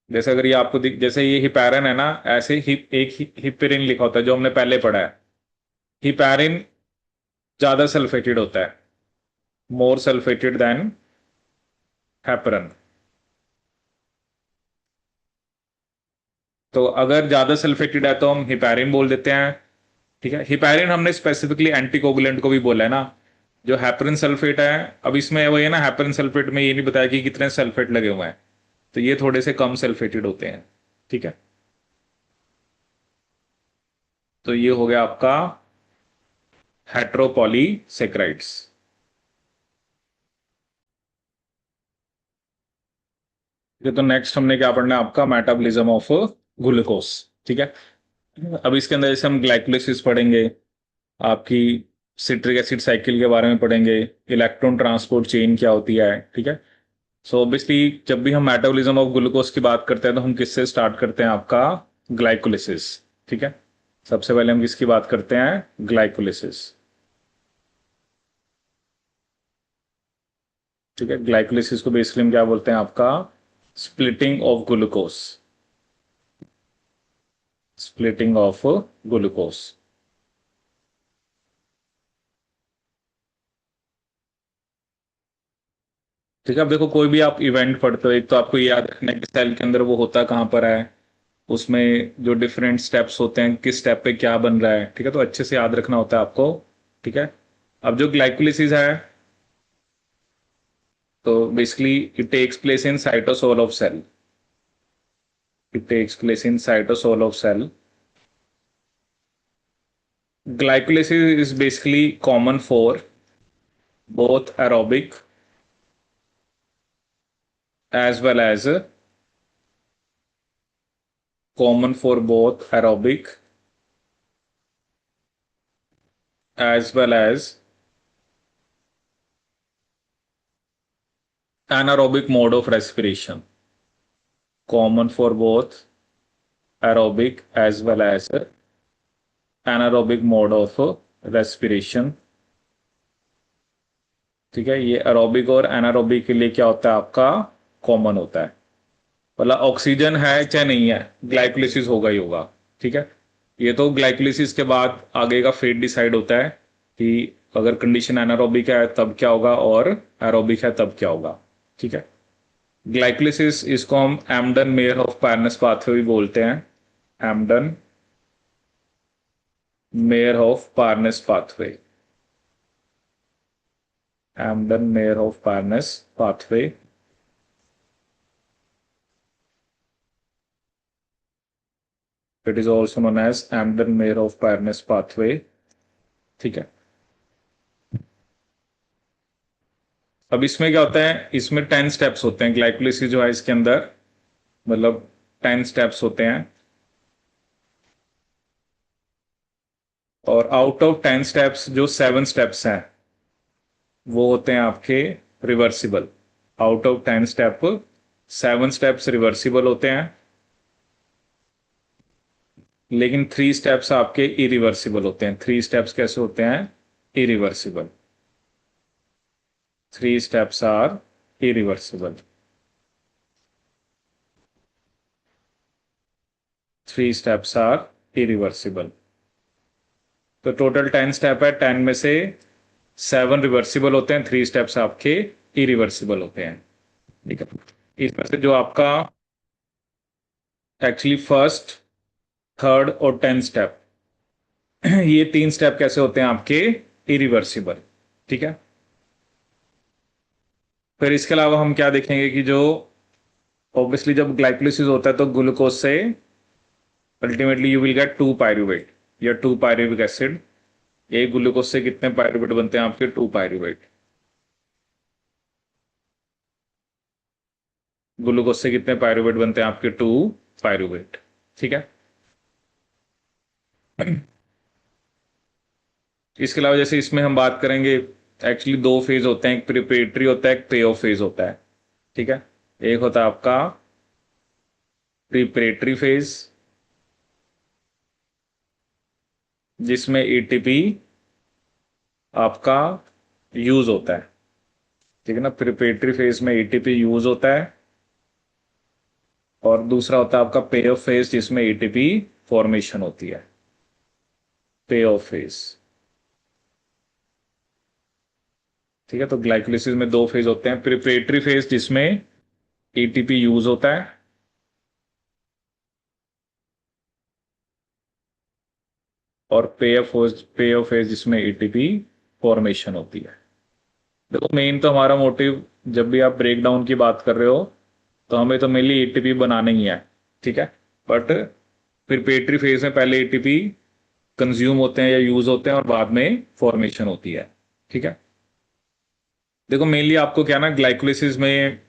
जैसे अगर ये आपको जैसे ये हिपैरिन है ना, ऐसे हिपेरिन लिखा होता है जो हमने पहले पढ़ा है। हिपैरिन ज्यादा सल्फेटेड होता है, मोर सल्फेटेड देन हैपरन। तो अगर ज्यादा सल्फेटेड है तो हम हिपैरिन बोल देते हैं, ठीक है। हिपैरिन हमने स्पेसिफिकली एंटीकोगुलेंट को भी बोला है ना। जो हैपरन सल्फेट है, अब इसमें वही है ना, हैपरन सल्फेट में ये नहीं बताया कि कितने सल्फेट लगे हुए हैं, तो ये थोड़े से कम सल्फेटेड होते हैं, ठीक है। तो ये हो गया आपका हेट्रोपॉलीसेक्राइड्स। ये तो नेक्स्ट हमने क्या पढ़ना है, आपका मेटाबॉलिज्म ऑफ ग्लूकोज, ठीक है। अब इसके अंदर जैसे हम ग्लाइकोलिसिस पढ़ेंगे, आपकी सिट्रिक एसिड साइकिल के बारे में पढ़ेंगे, इलेक्ट्रॉन ट्रांसपोर्ट चेन क्या होती है, ठीक है। सो ऑब्वियसली जब भी हम मेटाबॉलिज्म ऑफ ग्लूकोज की बात करते हैं तो हम किससे स्टार्ट करते हैं, आपका ग्लाइकोलिसिस, ठीक है। सबसे पहले हम किसकी बात करते हैं, ग्लाइकोलिसिस, ठीक है। ग्लाइकोलिसिस को बेसिकली हम क्या बोलते हैं, आपका splitting of glucose, splitting of glucose. ठीक है। अब देखो कोई भी आप इवेंट पढ़ते हो, एक तो आपको ये याद रखना है कि सेल के अंदर वो होता कहाँ पर है, उसमें जो डिफरेंट स्टेप्स होते हैं किस स्टेप पे क्या बन रहा है, ठीक है। तो अच्छे से याद रखना होता है आपको, ठीक है। अब जो ग्लाइकोलिसिस है, तो basically it takes place in cytosol of cell. It takes place in cytosol of cell. Glycolysis is basically common for both aerobic as well as common for both aerobic as well as anaerobic mode of respiration. Common for both aerobic as well as anaerobic mode of respiration. ठीक है, ये aerobic और anaerobic के लिए क्या होता है आपका कॉमन होता है. मतलब ऑक्सीजन है चाहे नहीं है, ग्लाइकोलिसिस होगा ही होगा. ठीक है, ये तो ग्लाइकोलिसिस के बाद आगे का फेट डिसाइड होता है कि अगर कंडीशन एनारोबिक है तब क्या होगा और एरोबिक है तब क्या होगा. ठीक है, ग्लाइकोलिसिस इसको हम Embden Meyerhof Parnas pathway भी बोलते हैं. Embden Meyerhof Parnas pathway. Embden Meyerhof Parnas pathway. It is also known as Embden-Meyerhof Parnas pathway. ठीक है, अब इसमें क्या होता है, इसमें 10 स्टेप्स होते हैं. ग्लाइकोलिसिस जो है इसके अंदर मतलब 10 स्टेप्स होते हैं. और आउट ऑफ 10 स्टेप्स जो 7 स्टेप्स हैं वो होते हैं आपके reversible. Out of 10 step 7 steps reversible होते हैं, लेकिन 3 स्टेप्स आपके इरिवर्सिबल होते हैं. 3 स्टेप्स कैसे होते हैं, irreversible. 3 steps are irreversible. 3 steps are irreversible. तो टोटल 10 स्टेप है, 10 में से 7 रिवर्सिबल होते हैं, 3 स्टेप्स आपके इरिवर्सिबल होते हैं. ठीक है, इसमें से जो आपका एक्चुअली फर्स्ट, थर्ड और 10 स्टेप ये 3 स्टेप कैसे होते हैं आपके इरिवर्सिबल. ठीक है, फिर इसके अलावा हम क्या देखेंगे कि जो ऑब्वियसली जब ग्लाइकोलिसिस होता है तो ग्लूकोज से ultimately you will get 2 pyruvate या 2 पायरुविक एसिड. एक ग्लूकोज से कितने पायरुवेट बनते हैं आपके, 2 पायरुवेट. ग्लूकोज से कितने पायरुवेट बनते हैं आपके, 2 पायरुवेट. ठीक है, इसके अलावा जैसे इसमें हम बात करेंगे एक्चुअली 2 फेज होते हैं, एक प्रिपरेटरी होता है, एक पे ऑफ फेज होता है. ठीक है, एक होता है आपका प्रिपरेटरी फेज जिसमें एटीपी आपका यूज होता है. ठीक है ना, प्रिपरेटरी फेज में एटीपी यूज होता है. और दूसरा होता है आपका पे ऑफ फेज जिसमें एटीपी फॉर्मेशन होती है. पे ऑफ फेज. ठीक है, तो ग्लाइकोलिसिस में 2 फेज होते हैं. प्रिपरेटरी फेज जिसमें एटीपी यूज होता है, और पे ऑफ फेज जिसमें एटीपी फॉर्मेशन होती है. देखो मेन तो हमारा मोटिव जब भी आप ब्रेक डाउन की बात कर रहे हो तो हमें तो मेनली एटीपी बनाना ही है. ठीक है, बट प्रिपरेटरी फेज में पहले एटीपी कंज्यूम होते हैं या यूज होते हैं और बाद में फॉर्मेशन होती है. ठीक है, देखो मेनली आपको क्या ना ग्लाइकोलिसिस में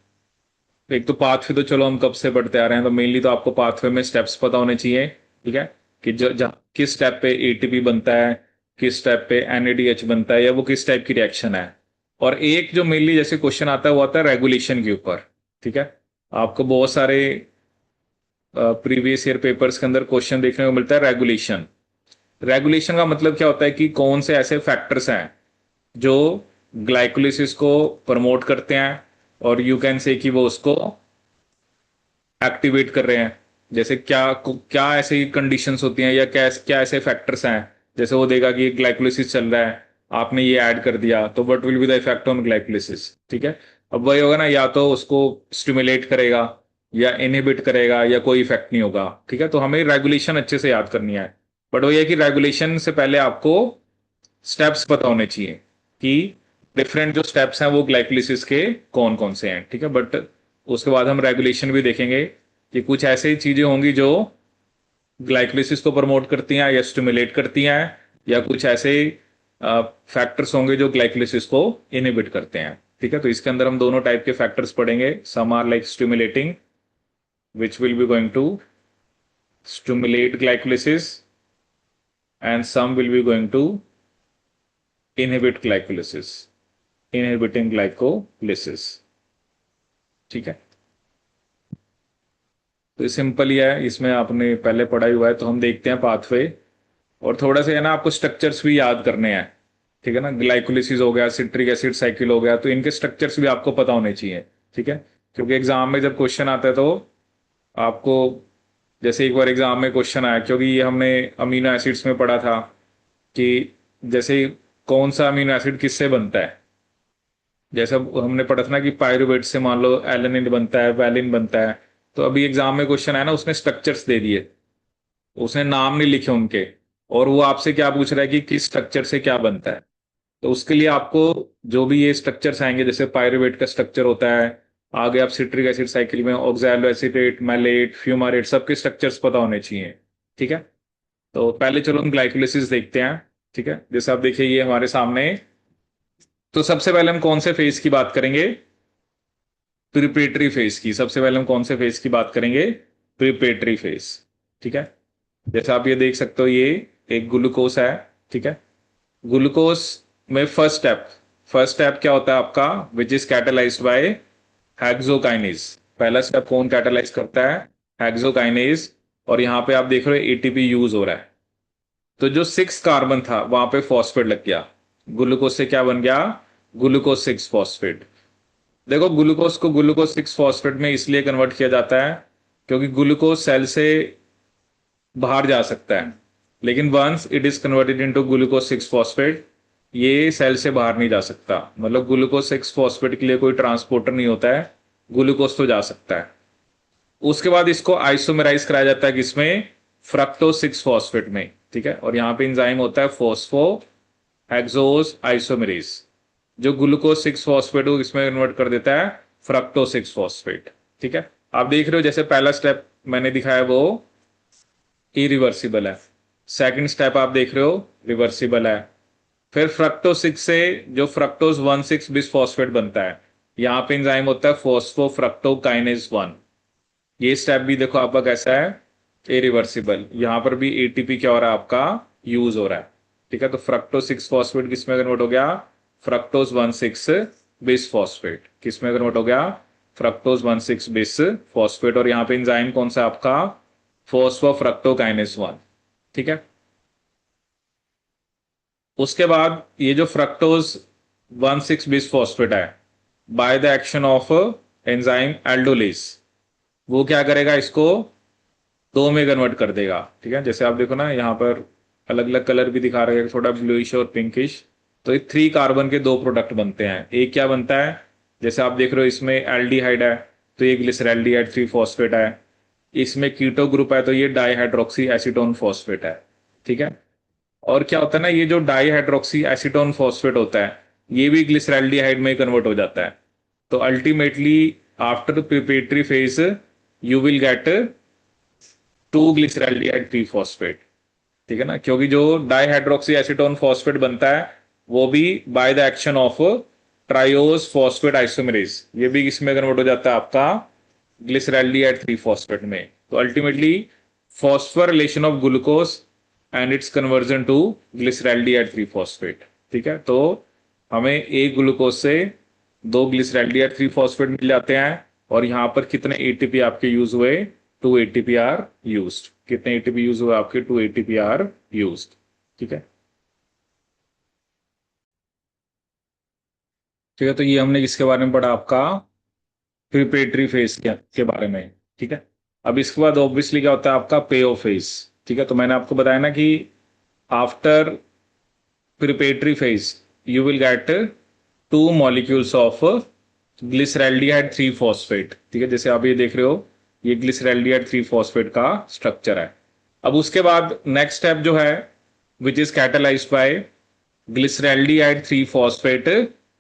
एक तो पाथवे तो चलो हम कब से पढ़ते आ रहे हैं, तो मेनली तो आपको पाथवे में स्टेप्स पता होने चाहिए. ठीक है, कि किस स्टेप पे एटीपी बनता है, किस स्टेप पे एनएडीएच बनता है, या वो किस टाइप की रिएक्शन है. और एक जो मेनली जैसे क्वेश्चन आता है वो आता है रेगुलेशन के ऊपर. ठीक है, आपको बहुत सारे प्रीवियस ईयर पेपर्स के अंदर क्वेश्चन देखने को मिलता है रेगुलेशन. रेगुलेशन का मतलब क्या होता है कि कौन से ऐसे फैक्टर्स हैं जो ग्लाइकोलिसिस को प्रमोट करते हैं और यू कैन से कि वो उसको एक्टिवेट कर रहे हैं. जैसे क्या क्या ऐसी कंडीशंस होती हैं या क्या क्या ऐसे फैक्टर्स हैं. जैसे वो देगा कि ग्लाइकोलिसिस चल रहा है, आपने ये ऐड कर दिया, तो what will be the effect on glycolysis. ठीक है, अब वही होगा ना, या तो उसको स्टिमुलेट करेगा या इनहिबिट करेगा या कोई इफेक्ट नहीं होगा. ठीक है, तो हमें रेगुलेशन अच्छे से याद करनी है. बट वो ये कि रेगुलेशन से पहले आपको स्टेप्स पता होने चाहिए कि डिफरेंट जो स्टेप्स हैं वो ग्लाइकोलिसिस के कौन कौन से हैं, ठीक है। बट उसके बाद हम रेगुलेशन भी देखेंगे कि कुछ ऐसी चीजें होंगी जो ग्लाइकोलिसिस को प्रमोट करती हैं या स्टिमुलेट करती हैं, या कुछ ऐसे फैक्टर्स होंगे जो ग्लाइकोलिसिस को इनहिबिट करते हैं, ठीक है। तो इसके अंदर हम दोनों टाइप के फैक्टर्स पढ़ेंगे। Some are like stimulating, which will be going to stimulate glycolysis, and some will be going to inhibit glycolysis, inhibiting glycolysis, ठीक है। तो सिंपल ही है, इसमें आपने पहले पढ़ा ही हुआ है। तो हम देखते हैं पाथवे, और थोड़ा सा है ना आपको स्ट्रक्चर्स भी याद करने हैं, ठीक है ना। ग्लाइकोलिसिस हो गया, सिट्रिक एसिड साइकिल हो गया, तो इनके स्ट्रक्चर्स भी आपको पता होने चाहिए, ठीक है। क्योंकि एग्जाम में जब क्वेश्चन आता है तो आपको, जैसे एक बार एग्जाम में क्वेश्चन आया, क्योंकि ये हमने अमीनो एसिड्स में पढ़ा था कि जैसे कौन सा अमीनो एसिड किससे बनता है। जैसे हमने पढ़ा था ना कि पायरुवेट से मान लो एलेनिन बनता है, वैलिन बनता है। तो अभी एग्जाम में क्वेश्चन आया ना, उसने स्ट्रक्चर्स दे दिए, उसने नाम नहीं लिखे उनके, और वो आपसे क्या पूछ रहा है कि किस स्ट्रक्चर से क्या बनता है। तो उसके लिए आपको जो भी ये स्ट्रक्चर्स आएंगे, जैसे पायरुवेट का स्ट्रक्चर होता है, आगे आप सिट्रिक एसिड साइकिल में ऑक्सैलो एसीटेट, मैलेट, फ्यूमारेट, सबके स्ट्रक्चर्स पता होने चाहिए, ठीक है। तो पहले चलो हम ग्लाइकोलिसिस देखते हैं, ठीक है। जैसे आप देखिए ये हमारे सामने, तो सबसे पहले हम कौन से फेज की बात करेंगे? प्रिपरेटरी फेज की। सबसे पहले हम कौन से फेज की बात करेंगे? प्रिपरेटरी फेज, ठीक है। जैसे आप ये देख सकते हो, ये एक ग्लूकोस है, ठीक है। ग्लूकोस में फर्स्ट स्टेप क्या होता है आपका? Which is catalysed by hexokinase. पहला स्टेप कौन कैटालाइज करता है? हेक्सोकाइनेज। और यहां पे आप देख रहे हो एटीपी यूज हो रहा है। तो जो 6 कार्बन था वहां पे फॉस्फेट लग गया, ग्लूकोज से क्या बन गया? Glucose 6 phosphate. देखो ग्लूकोज को ग्लूकोज 6 फॉस्फेट में इसलिए कन्वर्ट किया जाता है क्योंकि ग्लूकोज सेल से बाहर जा सकता है, लेकिन once it is converted into glucose 6 phosphate, ये सेल से बाहर नहीं जा सकता। मतलब ग्लूकोज 6 फॉस्फेट के लिए कोई ट्रांसपोर्टर नहीं होता है, ग्लूकोज तो जा सकता है। उसके बाद इसको आइसोमेराइज कराया जाता है किसमें? फ्रक्टोज 6 फॉस्फेट में, ठीक है। और यहाँ पे इंजाइम होता है फोस्फो हेक्सोज आइसोमेरेज, जो ग्लूकोज 6 फॉस्फेट को इसमें कन्वर्ट कर देता है फ्रक्टोज 6 फॉस्फेट, ठीक है। आप देख रहे हो जैसे पहला स्टेप मैंने दिखाया वो इरिवर्सिबल है, सेकंड स्टेप आप देख रहे हो रिवर्सिबल है। फिर फ्रक्टोज 6 से जो फ्रक्टोज 1,6 बिस फॉस्फेट बनता है, यहाँ पे इंजाइम होता है फोस्फो फ्रक्टोकाइनेज 1। ये स्टेप भी देखो आपका कैसा है? इरिवर्सिबल। यहां पर भी एटीपी क्या हो रहा है आपका? यूज हो रहा है, ठीक है। तो फ्रक्टोज 6 फॉस्फेट किस में कन्वर्ट हो गया? Fructose 1,6 bis phosphate. किस में कन्वर्ट हो गया? Fructose 1,6 bis phosphate. और यहाँ पे इंजाइम कौन सा आपका? फोस्फोफ्रक्टोकाइनेज 1, ठीक है। उसके बाद ये जो फ्रक्टोज 1,6 बिस फॉस्फेट है, by the action of enzyme aldolase, वो क्या करेगा? इसको 2 में कन्वर्ट कर देगा, ठीक है। जैसे आप देखो ना यहाँ पर अलग अलग कलर भी दिखा रहे हैं, थोड़ा ब्लूइश और पिंकिश। तो ये 3 कार्बन के 2 प्रोडक्ट बनते हैं। एक क्या बनता है? जैसे आप देख रहे हो इसमें एल्डिहाइड है, तो ये ग्लिसरैल्डिहाइड 3 फॉस्फेट है। इसमें कीटो ग्रुप है, तो ये डाईहाइड्रोक्सी एसीटोन फॉस्फेट है, ठीक है। और क्या होता है ना, ये जो डाईहाइड्रोक्सी एसीटोन फॉस्फेट होता है, ये भी ग्लिसरैल्डिहाइड में कन्वर्ट हो जाता है। तो ultimately after preparatory phase you will get 2 ग्लिसरैल्डिहाइड 3 phosphate, ठीक है ना। क्योंकि जो डाईहाइड्रोक्सी एसीटोन फॉस्फेट बनता है वो भी by the action of triose phosphate isomerase, ये भी इसमें कन्वर्ट हो जाता है आपका ग्लिसरैल्डिहाइड 3 फॉस्फेट में। तो ultimately phosphorylation of glucose and its conversion to glyceraldehyde 3 phosphate, ठीक है। तो हमें एक ग्लूकोज से 2 ग्लिसरैल्डिहाइड 3 फॉस्फेट मिल जाते हैं। और यहां पर कितने एटीपी आपके यूज हुए? 2 एटीपी आर यूज। कितने एटीपी यूज हुए आपके? 2 एटीपी आर यूज, ठीक है। ठीक है, तो ये हमने किसके बारे में पढ़ा? आपका प्रिपरेटरी फेज के बारे में, ठीक है। अब इसके बाद ऑब्वियसली क्या होता है आपका? पे ऑफ फेज, ठीक है। तो मैंने आपको बताया ना कि after preparatory phase you will get 2 molecules of glyceraldehyde 3 phosphate, ठीक है। जैसे आप ये देख रहे हो, ये ग्लिसरैल्डिहाइड 3 फॉस्फेट का स्ट्रक्चर है। अब उसके बाद नेक्स्ट स्टेप जो है, which is catalysed by glyceraldehyde 3 phosphate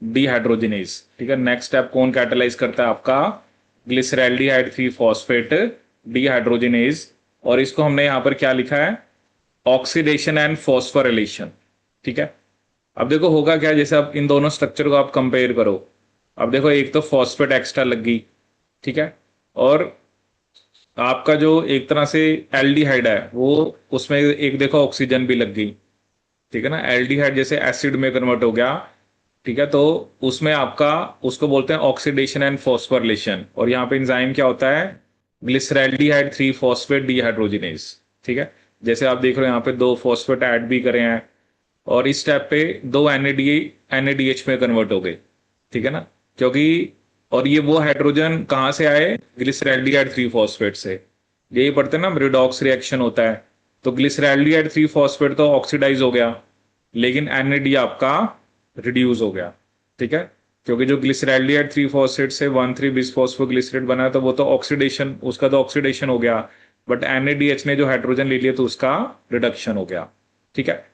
dehydrogenase. ठीक है, नेक्स्ट स्टेप कौन कैटेलाइज करता है आपका, ग्लिसरैल्डिहाइड 3 फॉस्फेट डीहाइड्रोजिनेज। और इसको हमने यहां पर क्या लिखा है, ऑक्सीडेशन एंड फॉस्फोरिलेशन। ठीक है, अब देखो होगा क्या, जैसे आप इन दोनों स्ट्रक्चर को आप कंपेयर करो, अब देखो एक तो फॉस्फेट एक्स्ट्रा लग गई, ठीक है, और आपका जो एक तरह से एल्डिहाइड है वो, उसमें एक देखो ऑक्सीजन भी लग गई। ठीक है ना, एल्डिहाइड जैसे एसिड में कन्वर्ट हो गया। ठीक है, तो उसमें आपका, उसको बोलते हैं ऑक्सीडेशन एंड फॉस्फोरिलेशन। और यहाँ पे एंजाइम क्या होता है, ग्लिसरैल्डिहाइड 3 फॉस्फेट डीहाइड्रोजिनेज। ठीक है, जैसे आप देख रहे हो यहाँ पे दो फॉस्फेट ऐड भी करे हैं, और इस स्टेप पे दो एनएडीएच में कन्वर्ट हो गए। ठीक है ना, क्योंकि, और ये वो हाइड्रोजन कहाँ से आए, ग्लिसरैल्डिहाइड 3 फॉस्फेट से। यही पढ़ते हैं ना, रिडॉक्स रिएक्शन होता है। तो ग्लिसरैल्डिहाइड 3 फॉस्फेट तो ऑक्सीडाइज हो गया, लेकिन एनएडी आपका रिड्यूस हो गया। ठीक है, क्योंकि जो ग्लिसरैल्डिहाइड 3 फॉस्फेट से 1,3 बिसफॉस्फोग्लिसरेट बना, तो वो तो ऑक्सीडेशन, उसका तो ऑक्सीडेशन हो गया, बट एनएडीएच ने जो हाइड्रोजन ले लिया तो उसका रिडक्शन हो गया। ठीक है,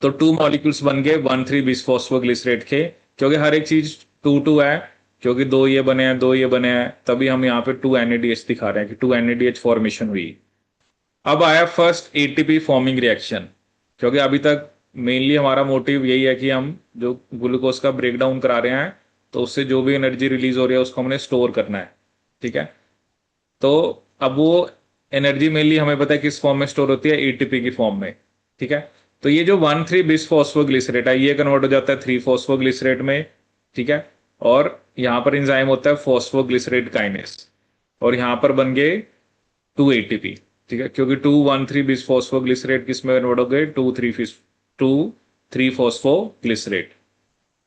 तो टू मॉलिक्यूल्स बन गए 1,3 बिसफॉस्फोग्लिसरेट के, क्योंकि हर एक चीज टू टू है, क्योंकि दो ये बने हैं, दो ये बने हैं, तभी हम यहाँ पे 2 एनएडीएच दिखा रहे हैं कि 2 एनएडीएच फॉर्मेशन हुई। अब आया फर्स्ट एटीपी फॉर्मिंग रिएक्शन, क्योंकि अभी तक मेनली हमारा मोटिव यही है कि हम जो ग्लूकोज का ब्रेकडाउन करा रहे हैं, तो उससे जो भी एनर्जी रिलीज हो रही है उसको हमने स्टोर करना है। ठीक है, तो अब वो एनर्जी मेनली हमें पता है किस फॉर्म में स्टोर होती है, एटीपी की फॉर्म में। ठीक है, तो ये जो 1,3 बिसफॉस्फोग्लिसरेट है ये कन्वर्ट हो जाता है 3 फॉस्फोग्लिसरेट में। ठीक है, और यहां पर एंजाइम होता है फॉस्फोग्लिसरेट काइनेस, और यहां पर बन गए 2 एटीपी। ठीक है, क्योंकि 2,1,3 बिसफॉस्फोग्लिसरेट किस में कन्वर्ट हो गए, 2,3 फॉस्फोग्लिसरेट।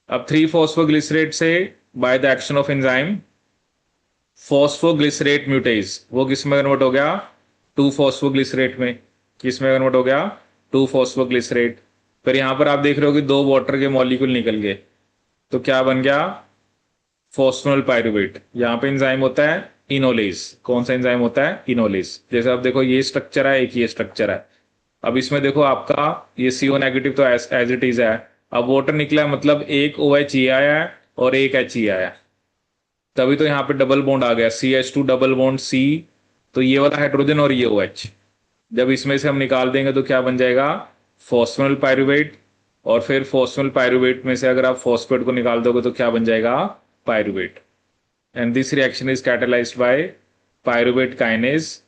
अब 3 फॉस्फोग्लिसरेट से by the action of enzyme phosphoglycerate म्यूटेज, वो किस में कन्वर्ट हो गया, 2 फॉस्फोग्लिसरेट में। किस में कन्वर्ट हो गया, 2 फॉस्फोग्लिसरेट। फिर यहां पर आप देख रहे हो कि दो वाटर के मॉलिक्यूल निकल गए, तो क्या बन गया, फॉस्फोनल पायरुवेट। यहाँ पे एंजाइम होता है इनोलेज। कौन सा एंजाइम होता है, इनोलेज। जैसे आप देखो ये स्ट्रक्चर है, एक ये स्ट्रक्चर है। अब इसमें देखो आपका ये CO नेगेटिव तो एज इट इज है। अब वाटर निकला है, मतलब एक OH ये आया है और एक H ये आया है, तभी तो यहाँ पे डबल बॉन्ड आ गया, CH2 डबल बॉन्ड C। तो ये वाला हाइड्रोजन और ये OH, जब इसमें से हम निकाल देंगे तो क्या बन जाएगा, फॉस्फोनल पायरुवेट। और फिर फॉस्फोनल पायरुवेट में से अगर आप फॉस्फेट को निकाल दोगे तो क्या बन जाएगा, pyruvate. And this reaction is catalysed by pyruvate kinase,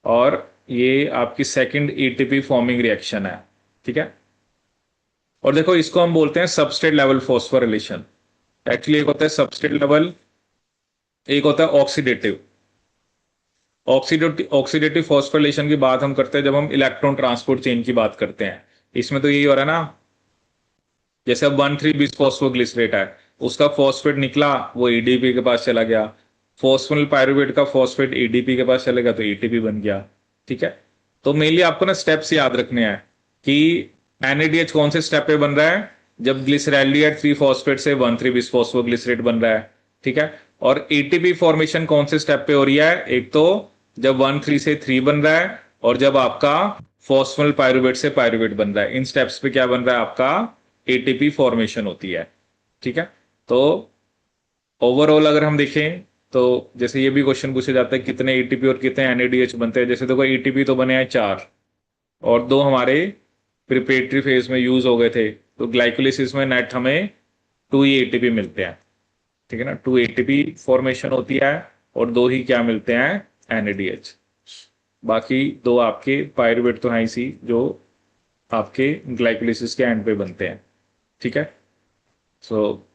और ये आपकी सेकंड एटीपी फॉर्मिंग रिएक्शन है। ठीक है, और देखो इसको हम बोलते हैं सबस्ट्रेट लेवल फॉस्फोरिलेशन। एक्चुअली एक होता है सबस्ट्रेट लेवल, एक होता है ऑक्सीडेटिव। ऑक्सीडेटिव फॉस्फोरिलेशन की बात हम करते हैं जब हम इलेक्ट्रॉन ट्रांसपोर्ट चेन की बात करते हैं। इसमें तो यही हो रहा है ना, जैसे अब 1,3 बिसफॉस्फोग्लिसरेट है, उसका फॉस्फेट निकला वो एडीपी के पास चला गया, फॉस्फोनल पायरुवेट का फॉस्फेट एडीपी के पास चलेगा तो एटीपी बन गया। ठीक है, तो मेनली आपको ना स्टेप्स याद रखने हैं कि एनएडीएच कौन से स्टेप पे बन रहा है, जब ग्लिसरैल्डिहाइड 3 फॉस्फेट से 1,3 बिसफॉस्फोग्लिसरेट बन रहा है। ठीक है, और एटीपी फॉर्मेशन कौन से स्टेप पे हो रही है, एक तो जब 1,3 से 3 बन रहा है, और जब आपका फॉस्फोनल पायरुवेट से पायरुवेट बन रहा है, इन स्टेप्स पे क्या बन रहा है आपका, एटीपी फॉर्मेशन होती है। ठीक है, तो ओवरऑल अगर हम देखें तो जैसे ये भी क्वेश्चन पूछा जाता है कितने एटीपी और कितने एनएडीएच बनते हैं, जैसे देखो एटीपी तो बने हैं 4, और 2 हमारे प्रिपरेटरी फेज में यूज हो गए थे, तो ग्लाइकोलिसिस में नेट हमें 2 ही एटीपी मिलते हैं। ठीक है ना, 2 एटीपी फॉर्मेशन होती है, और 2 ही क्या मिलते हैं, एनएडीएच। बाकी 2 आपके पायरुवेट तो हैं ही जो आपके ग्लाइकोलिसिस के एंड पे बनते हैं। ठीक है, सो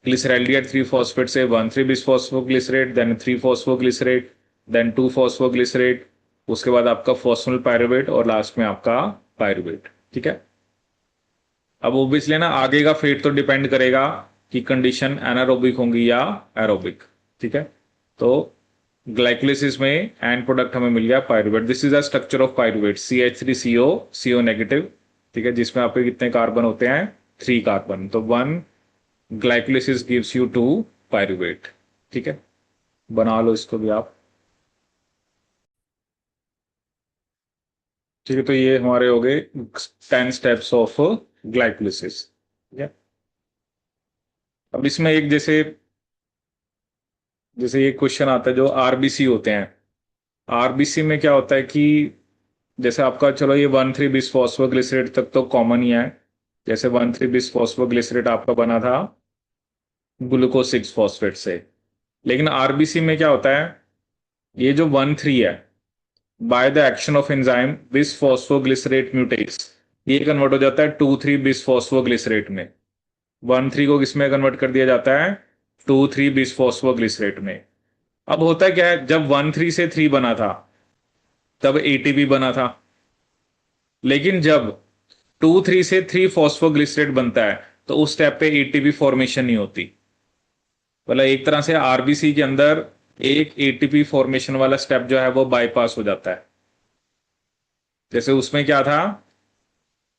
ग्लिसरैल्डिहाइड 3 फॉस्फेट से 1,3 bisphosphoglycerate, then 3 phosphoglycerate, then 2 phosphoglycerate, उसके बाद आपका फॉस्फोनल पायरुवेट, और लास्ट में आपका पायरुवेट। ठीक है, अब ओब्वियसली ना आगे का फेट तो डिपेंड करेगा कि कंडीशन एनारोबिक होंगी या एरोबिक। ठीक है, तो ग्लाइकोलिसिस में एंड प्रोडक्ट हमें मिल गया pyruvate. This is the structure of pyruvate, CH3CO, CO negative. ठीक है, जिसमें आपके कितने कार्बन होते हैं, 3 कार्बन, तो 1 ग्लाइकोलिसिस गिव्स यू 2 पायरुवेट। ठीक है, बना लो इसको भी आप। ठीक है, तो ये हमारे हो गए 10 स्टेप्स ऑफ ग्लाइकोलिसिस। ठीक है, अब इसमें एक जैसे जैसे ये क्वेश्चन आता है जो आरबीसी होते हैं। आरबीसी में क्या होता है कि जैसे आपका चलो ये 1,3 बिस फॉस्फोग्लिसरेट तक तो कॉमन ही है। जैसे 1,3 बिस फॉस्फोग्लिसरेट आपका बना था ग्लूकोज 6 फॉस्फेट से। लेकिन आरबीसी में क्या होता है, ये जो 1,3 है, by the action of enzyme बिस फॉस्फोग्लिसरेट म्यूटेज, ये कन्वर्ट हो जाता है 2,3 बिस फॉस्फोग्लिसरेट में। 1,3 को किस में कन्वर्ट कर दिया जाता है, 2,3 बिस फॉस्फोग्लिसरेट में। अब होता है क्या है, जब 1,3 से 3 बना था तब एटीपी बना था। लेकिन जब 2,3 से 3 फॉस्फोग्लिसरेट बनता है तो उस स्टेप पे एटीपी फॉर्मेशन नहीं होती। मतलब एक तरह से आरबीसी के अंदर एक एटीपी फॉर्मेशन वाला स्टेप जो है वो बाईपास हो जाता है। जैसे उसमें क्या था,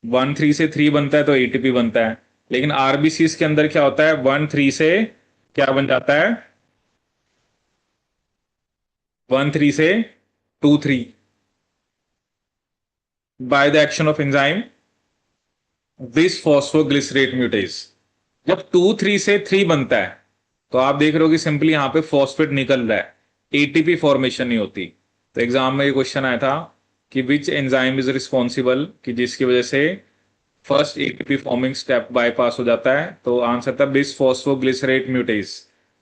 1,3 से 3 बनता है तो एटीपी बनता है। लेकिन आरबीसी के अंदर क्या होता है, 1,3 से क्या बन जाता है, 1,3 से 2,3 by the action of enzyme बिस फॉस्फोग्लिसरेट म्यूटेज। जब 2,3 से 3 बनता है तो आप देख रहे हो कि सिंपली यहां पे फॉस्फेट निकल रहा है, एटीपी फॉर्मेशन नहीं होती। तो एग्जाम में ये क्वेश्चन आया था कि विच एंजाइम इज रिस्पॉन्सिबल, कि जिसकी वजह से first ATP forming step bypass हो जाता है। तो आंसर था बिस फॉस्फोग्लिसरेट म्यूटेज।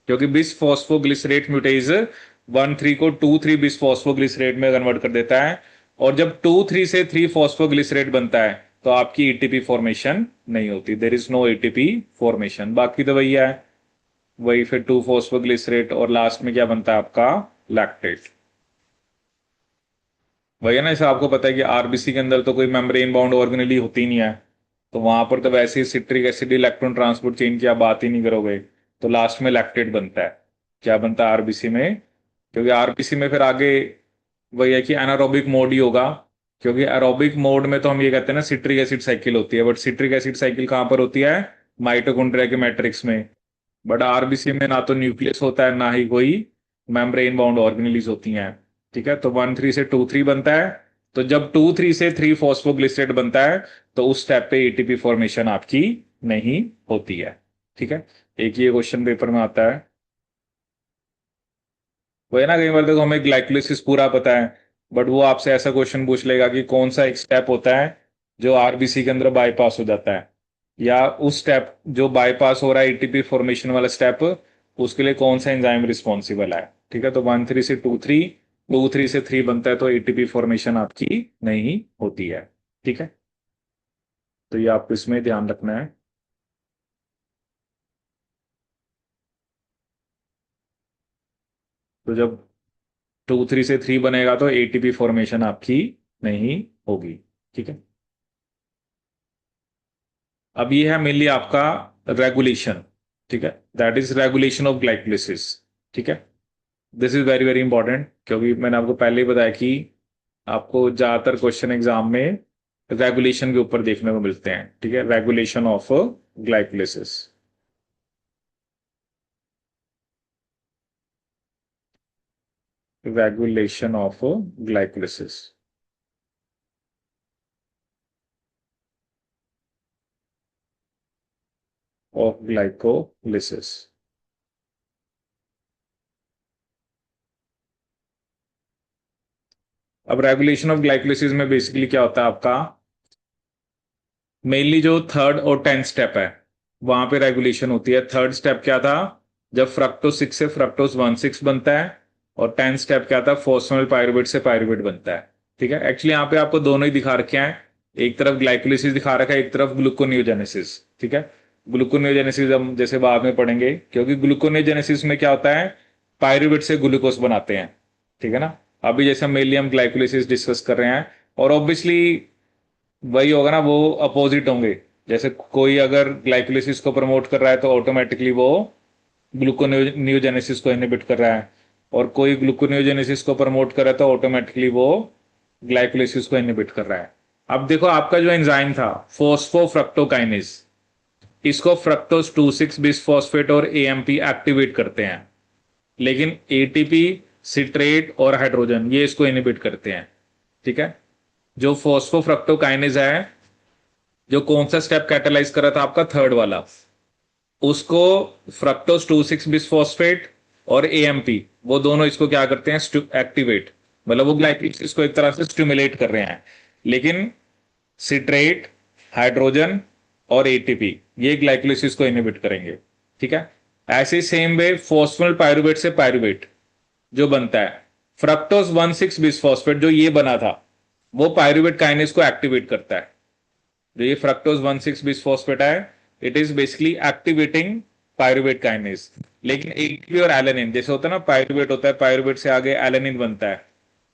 क्योंकि बिस फॉस्फोग्लिसरेट म्यूटेज 1,3 को 2,3 बिस फॉस्फोग्लिसरेट में कन्वर्ट कर देता है। और जब 2,3 से 3 फॉस्फोग्लिसरेट बनता है तो आपकी एटीपी फॉर्मेशन नहीं होती, there is no ATP formation. बाकी तो वही है, वही फिर 2 फॉस्फोग्लिसरेट और लास्ट में क्या बनता है आपका, लैक्टेट। वही है ना, जैसे आपको पता है कि आरबीसी के अंदर तो कोई मेम्ब्रेन बाउंड ऑर्गेनेली होती नहीं है, तो वहां पर तो वैसे ही citric acid electron transport chain की आप बात ही नहीं करोगे। तो लास्ट में लैक्टेट बनता है। क्या बनता है आरबीसी में, क्योंकि आरबीसी में फिर आगे वही है कि एनारोबिक मोड ही होगा। क्योंकि एरोबिक मोड में तो हम ये कहते हैं ना सिट्रिक एसिड साइकिल होती है, बट सिट्रिक एसिड साइकिल कहां पर होती है, माइटोकॉन्ड्रिया के मैट्रिक्स में। बट आरबीसी में ना तो न्यूक्लियस होता है ना ही कोई मेम्ब्रेन बाउंड ऑर्गेनेलीज होती हैं। ठीक है, तो 1,3 से 2,3 बनता है। तो जब 2,3 से 3 फॉस्फोग्लिसरेट बनता है तो उस स्टेप पे एटीपी फॉर्मेशन आपकी नहीं होती है। ठीक है, एक ये क्वेश्चन पेपर में आता है। वो है ना, कई बार देखो हमें ग्लाइकोलिसिस पूरा पता है, बट वो आपसे ऐसा क्वेश्चन पूछ लेगा कि कौन सा एक स्टेप होता है जो आरबीसी के अंदर बाईपास हो जाता है, या उस स्टेप जो बाईपास हो रहा है एटीपी फॉर्मेशन वाला स्टेप, उसके लिए कौन सा एंजाइम रिस्पॉन्सिबल है। ठीक है, तो 1,3 से 2,3, 2,3 से 3 बनता है तो एटीपी फॉर्मेशन आपकी नहीं होती है। ठीक है, तो ये आपको इसमें ध्यान रखना है। तो जब 2,3 से 3 बनेगा तो एटीपी फॉर्मेशन आपकी नहीं होगी। ठीक है, अब ये है मेनली आपका रेगुलेशन। ठीक है, that is regulation of glycolysis. ठीक है, this is very very important, क्योंकि मैंने आपको पहले ही बताया कि आपको ज्यादातर क्वेश्चन एग्जाम में रेगुलेशन के ऊपर देखने को मिलते हैं। ठीक है, regulation of glycolysis. Regulation of glycolysis of glycolysis. अब रेगुलेशन ऑफ ग्लाइकोलिसिस में बेसिकली क्या होता है आपका, मेनली जो थर्ड और 10th स्टेप है वहां पे रेगुलेशन होती है। थर्ड स्टेप क्या था, जब फ्रक्टोज 6 से फ्रक्टोज 1,6 बनता है। और 10th स्टेप क्या था, फॉस्फोनल पायरुवेट से पायरुवेट बनता है। ठीक है, एक्चुअली यहाँ पे आपको दोनों ही दिखा रखे हैं, एक तरफ ग्लाइकोलिसिस दिखा रखा है, एक तरफ ग्लूकोनियोजेनेसिस। ठीक है, ग्लूकोनियोजेनेसिस हम जैसे बाद में पढ़ेंगे, क्योंकि ग्लूकोनियोजेनेसिस में क्या होता है, पायरुवेट से ग्लूकोज बनाते हैं। ठीक है ना, अभी जैसे मेनली हम ग्लाइकोलिसिस डिस्कस कर रहे हैं। और ऑब्वियसली वही होगा ना, वो अपोजिट होंगे। जैसे कोई अगर ग्लाइकोलिसिस को प्रमोट कर रहा है तो ऑटोमेटिकली वो ग्लूकोनियोजेनेसिस को इनहिबिट कर रहा है, और कोई ग्लूकोनियोजेनेसिस को प्रमोट कर रहा है तो ऑटोमेटिकली वो ग्लाइकोलिसिस को इनहिबिट कर रहा है। अब देखो आपका जो एंजाइम था फोस्फोफ्रक्टोकाइनेज, इसको फ्रक्टोज 2,6 बिसफॉस्फेट और एएमपी एक्टिवेट करते हैं। लेकिन एटीपी, सिट्रेट और हाइड्रोजन ये इसको इनहिबिट करते हैं। ठीक है, जो फोस्फोफ्रक्टोकाइनेज है, जो कौन सा स्टेप कैटेलाइज कर रहा था आपका, थर्ड वाला। उसको फ्रक्टोज 2,6 बिसफॉस्फेट और एएमपी, वो दोनों इसको क्या करते हैं, एक्टिवेट, मतलब वो ग्लाइकोलिसिस को एक तरह से स्टिमुलेट कर रहे हैं। लेकिन सिट्रेट, हाइड्रोजन और एटीपी, ये ग्लाइकोलिसिस को इनहिबिट करेंगे। ठीक है। ऐसे सेम वे फॉस्फोनल पायरुवेट से पायरुवेट जो बनता है, फ्रक्टोज 1,6 बिसफॉस्फेट जो ये बना था, वो पायरुवेट काइनेस को एक्टिवेट करता है। जो ये फ्रक्टोज 1,6 बिसफॉस्फेट है, it is basically activating pyruvate kinase. लेकिन एटीपी और एलेनिन, जैसे होता है ना, पायरुवेट होता है, पायरुवेट से आगे एलेनिन बनता है,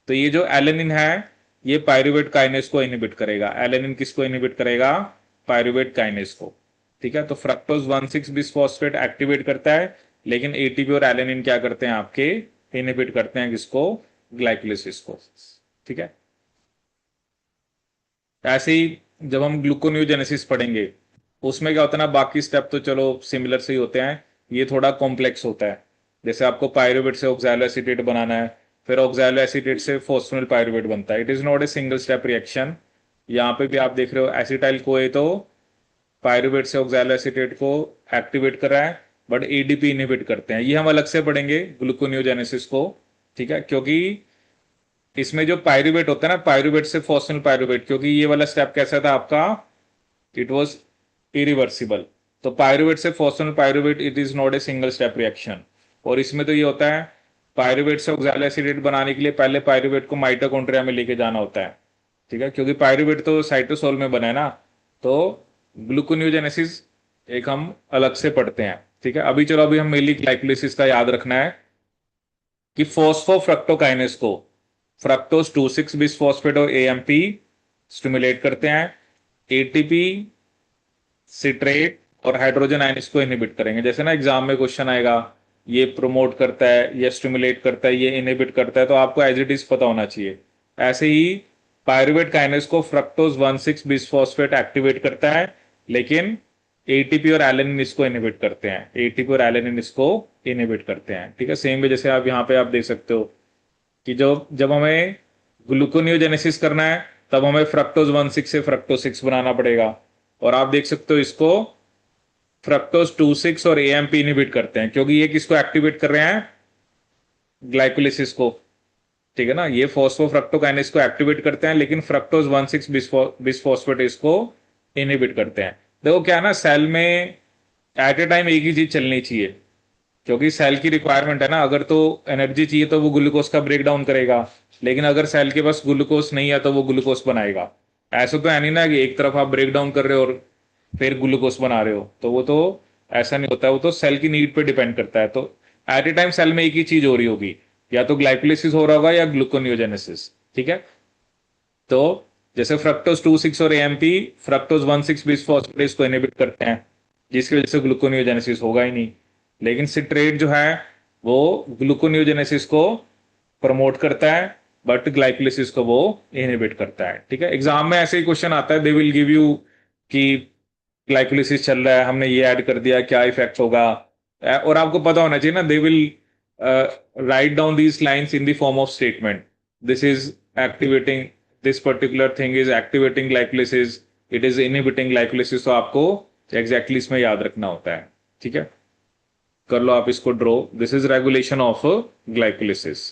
तो ये जो एलेनिन है, ये पायरुवेट काइनेस को इनहिबिट करेगा। एलेनिन किसको इनहिबिट करेगा? पायरुवेट काइनेस को। ठीक है। तो फ्रक्टोज 1,6 बिसफॉस्फेट एक्टिवेट करता है, लेकिन एटीपी और एलेनिन क्या करते हैं आपके, इनहिबिट करते हैं किसको? ग्लाइकोलिसिस को। ठीक है। ऐसे ही जब हम ग्लूकोनियोजेनेसिस पढ़ेंगे, उसमें क्या होता है ना, बाकी स्टेप तो चलो सिमिलर से ही होते हैं, ये थोड़ा कॉम्प्लेक्स होता है। जैसे आपको पायरुवेट से ऑक्सैलो एसीटेट बनाना है, फिर ऑक्सैलो एसीटेट से फॉस्फोनिल पायरुवेट बनता है। It is not a single step reaction. यहाँ पे भी आप देख रहे हो एसिटाइल कोए तो पायरुवेट से ऑक्सैलो एसीटेट को एक्टिवेट कर रहा है, बट एडीपी इनहिबिट करते हैं। ये हम अलग से पढ़ेंगे ग्लूकोनियोजेनेसिस को। ठीक है। क्योंकि इसमें जो पायरुवेट होता है ना, पायरुवेट से फॉस्फोनिल पायरुवेट, क्योंकि ये वाला स्टेप कैसा था आपका, इट वॉज इरिवर्सिबल। तो पायरुवेट से phosphoenol pyruvate it is not a single step reaction. और इसमें तो ये होता है, पायरुवेट से ऑक्सैलो एसीटेट बनाने के लिए पहले पायरुवेट को माइटोकॉन्ड्रिया में लेके जाना होता है। ठीक है। क्योंकि पायरुवेट तो साइटोसोल में बना है ना, तो ग्लूकोनियोजेनेसिस एक हम अलग से पढ़ते हैं। ठीक है। अभी चलो, अभी हम मेनली ग्लाइकोलिसिस का याद रखना है कि फॉस्फोफ्रक्टोकाइनेस को फ्रक्टोज 2,6 बिसफॉस्फेट और एएमपी स्टिमुलेट करते हैं। एटीपी, सिट्रेट और हाइड्रोजन आयन इसको इनहिबिट करेंगे। जैसे ना एग्जाम में क्वेश्चन आएगा, ये प्रोमोट करता है, ये स्टिमुलेट करता है, ये इनहिबिट करता है, तो आपको एज इट इज पता होना चाहिए। ऐसे ही पायरुवेट काइनेस को फ्रक्टोज 1,6 बिसफॉस्फेट एक्टिवेट करता है, लेकिन एटीपी और एलेनिन इसको इनहिबिट करते हैं। एटीपी और एलेनिन इसको इनहिबिट करते हैं। ठीक है। सेम वे जैसे आप यहाँ पे आप देख सकते हो कि जो जब हमें ग्लूकोनियोजेनेसिस करना है, तब हमें फ्रक्टोज 1,6 से फ्रक्टोज 6 बनाना पड़ेगा। और आप देख सकते हो इसको फ्रक्टोज 2,6 और एएमपी इनहिबिट करते हैं, क्योंकि ये किसको एक्टिवेट कर रहे हैं? ग्लाइकोलिसिस को। ठीक है ना। ये फॉस्फोफ्रक्टोकाइनेस को एक्टिवेट करते हैं, लेकिन फ्रक्टोज 1,6 बिसफॉस्फेट इसको इनहिबिट करते हैं। देखो क्या है ना, सेल में एट ए टाइम एक ही चीज चलनी चाहिए, क्योंकि सेल की रिक्वायरमेंट है ना। अगर तो एनर्जी चाहिए तो वो ग्लूकोज का ब्रेक डाउन करेगा, लेकिन अगर सेल के पास ग्लूकोज नहीं है तो वो ग्लूकोज बनाएगा। ऐसा तो है नहीं ना कि एक तरफ आप ब्रेक डाउन कर रहे हो और फिर ग्लूकोज बना रहे हो, तो वो तो ऐसा नहीं होता है। वो तो सेल की नीड पे डिपेंड करता है। तो एट ए टाइम सेल में एक ही चीज हो रही होगी, या तो ग्लाइकोलिसिस हो रहा होगा या ग्लूकोनियोजेनेसिस। ठीक है। तो जैसे फ्रक्टोज 2,6 और एएमपी फ्रक्टोज 1,6 बिसफॉस्फेट को इनहिबिट करते हैं, जिसकी वजह से ग्लूकोनियोजेनेसिस होगा ही नहीं। लेकिन सिट्रेट जो है, वो ग्लूकोनियोजेनेसिस को प्रमोट करता है, बट ग्लाइकोलिसिस को वो इनहिबिट करता है। ठीक है। एग्जाम में ऐसे ही क्वेश्चन आता है, दे विल गिव यू कि ग्लाइकोलिसिस चल रहा है, हमने ये ऐड कर दिया, क्या इफेक्ट होगा। और आपको पता होना चाहिए ना, they will write down these lines in the form of statement. This is activating, this particular thing is activating glycolysis, it is inhibiting glycolysis. तो आपको एग्जैक्टली इसमें याद रखना होता है। ठीक है। कर लो आप इसको draw, this is regulation of glycolysis.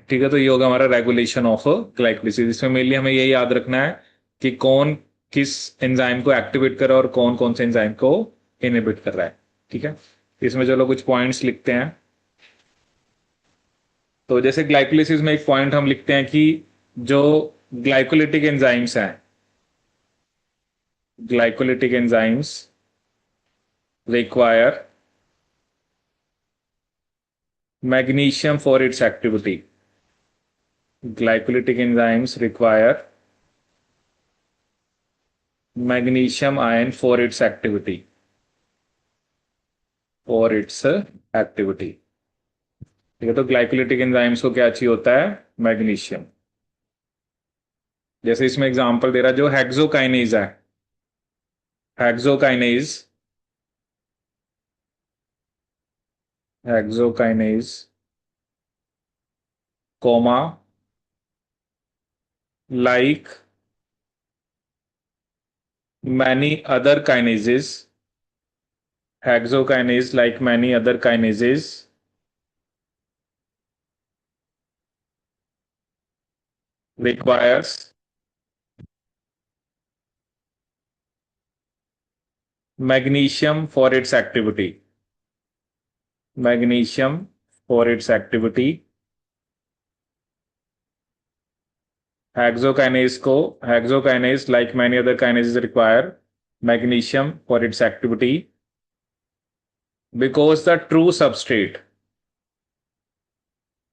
ठीक है। तो ये होगा हमारा रेगुलेशन ऑफ ग्लाइकोलिसिस। इसमें मेनली हमें ये याद रखना है कि कौन किस एंजाइम को एक्टिवेट कर रहा है और कौन कौन से एंजाइम को इनहिबिट कर रहा है। ठीक है। इसमें चलो कुछ पॉइंट्स लिखते हैं। तो जैसे ग्लाइकोलिसिस में एक पॉइंट हम लिखते हैं कि जो ग्लाइकोलिटिक एंजाइम्स हैं, glycolytic enzymes require magnesium for its activity. Glycolytic enzymes require magnesium ion for its activity, for its activity. ठीक है। तो ग्लाइकोलिटिक एंजाइम्स को क्या चाहिए होता है? मैग्नीशियम। जैसे इसमें एग्जांपल दे रहा है, जो हेक्सोकाइनेज है, hexokinase, hexokinase comma like many other kinases, hexokinase, like many other kinases, requires magnesium for its activity. Magnesium for its activity. Hexokinase, like many other kinases, require magnesium for its activity because the true substrate,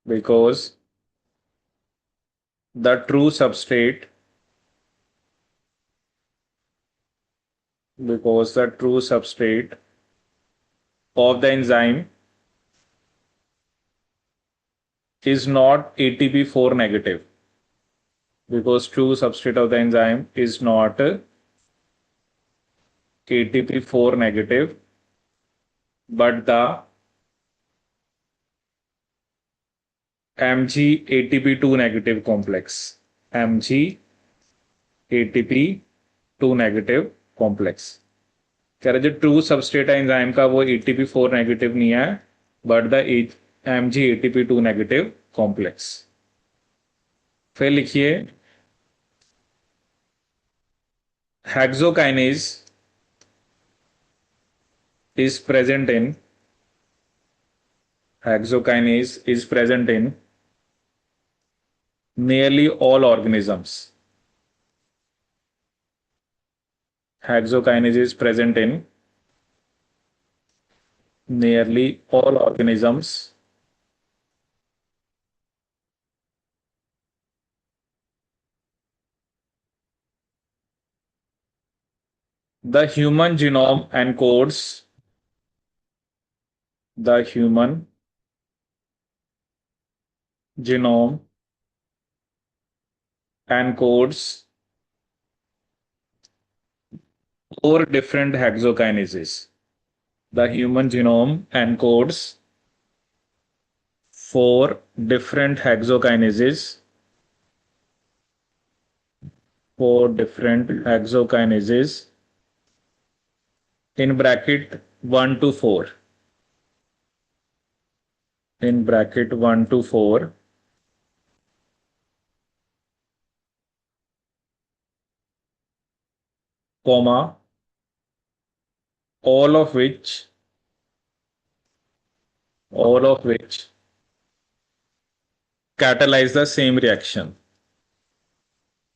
because the true substrate, because the true substrate of the enzyme is not ATP4 negative, because true substrate of the enzyme is not ATP4 negative, but the Mg ATP2 negative complex. Mg ATP2 negative complex. कह रहे जो true substrate है enzyme का वो ATP4 negative नहीं है, but the Mg ATP2 negative complex. फिर लिखिए hexokinase is present in hexokinase is present in nearly all organisms. Hexokinase is present in nearly all organisms the human genome encodes the human genome encodes four different hexokinases. The human genome encodes four different hexokinases. Four different hexokinases in bracket 1 to 4. In bracket 1 to 4, comma, all of which catalyze the same reaction.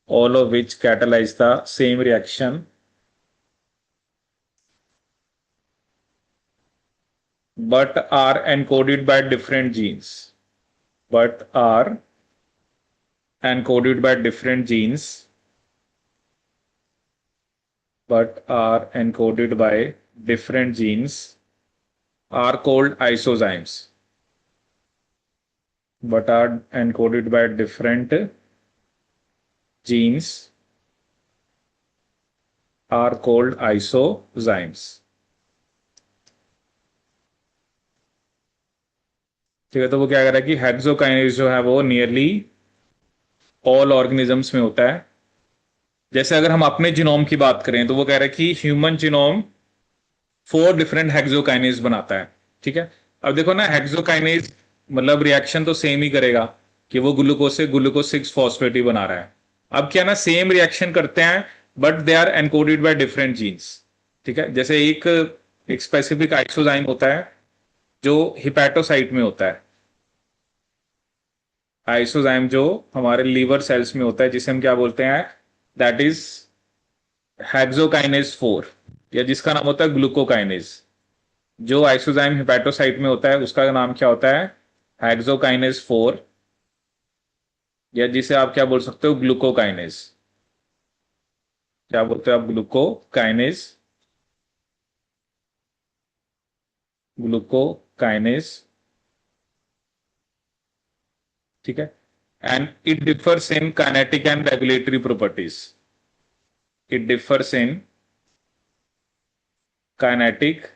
All of which catalyze the same reaction, but are encoded by different genes. But are encoded by different genes. But are encoded by different genes are called isozymes. But are encoded by different genes are called isozymes. ठीक है, तो वो क्या कह रहा है कि hexokinase जो है वो नियरली ऑल ऑर्गेनिजम्स में होता है. जैसे अगर हम अपने जीनोम की बात करें तो वो कह रहा है कि ह्यूमन जीनोम 4 डिफरेंट हेक्सोकाइनेज बनाता है. ठीक है, अब देखो ना, हेक्सोकाइनेज मतलब रिएक्शन तो सेम ही करेगा कि वो ग्लूकोज से ग्लूकोज 6 फॉस्फेट ही बना रहा है. अब क्या ना, सेम रिएक्शन करते हैं but they are encoded by different genes. ठीक है, जैसे एक स्पेसिफिक आइसोजाइम होता है जो हिपैटोसाइट में होता है. आइसोजाइम जो हमारे लीवर सेल्स में होता है जिसे हम क्या बोलते हैं, दैट इज हेक्सोकाइनेज 4, या जिसका नाम होता है ग्लूकोकाइनेज. जो आइसोजाइम हिपैटोसाइट में होता है उसका नाम क्या होता है, हेक्सोकाइनेज 4, या जिसे आप क्या बोल सकते हो, ग्लूकोकाइनेज. क्या बोलते हो आप, ग्लूकोकाइनेज. ग्लूकोकाइनेज. ठीक है, and it differs in kinetic and regulatory properties. It differs in kinetic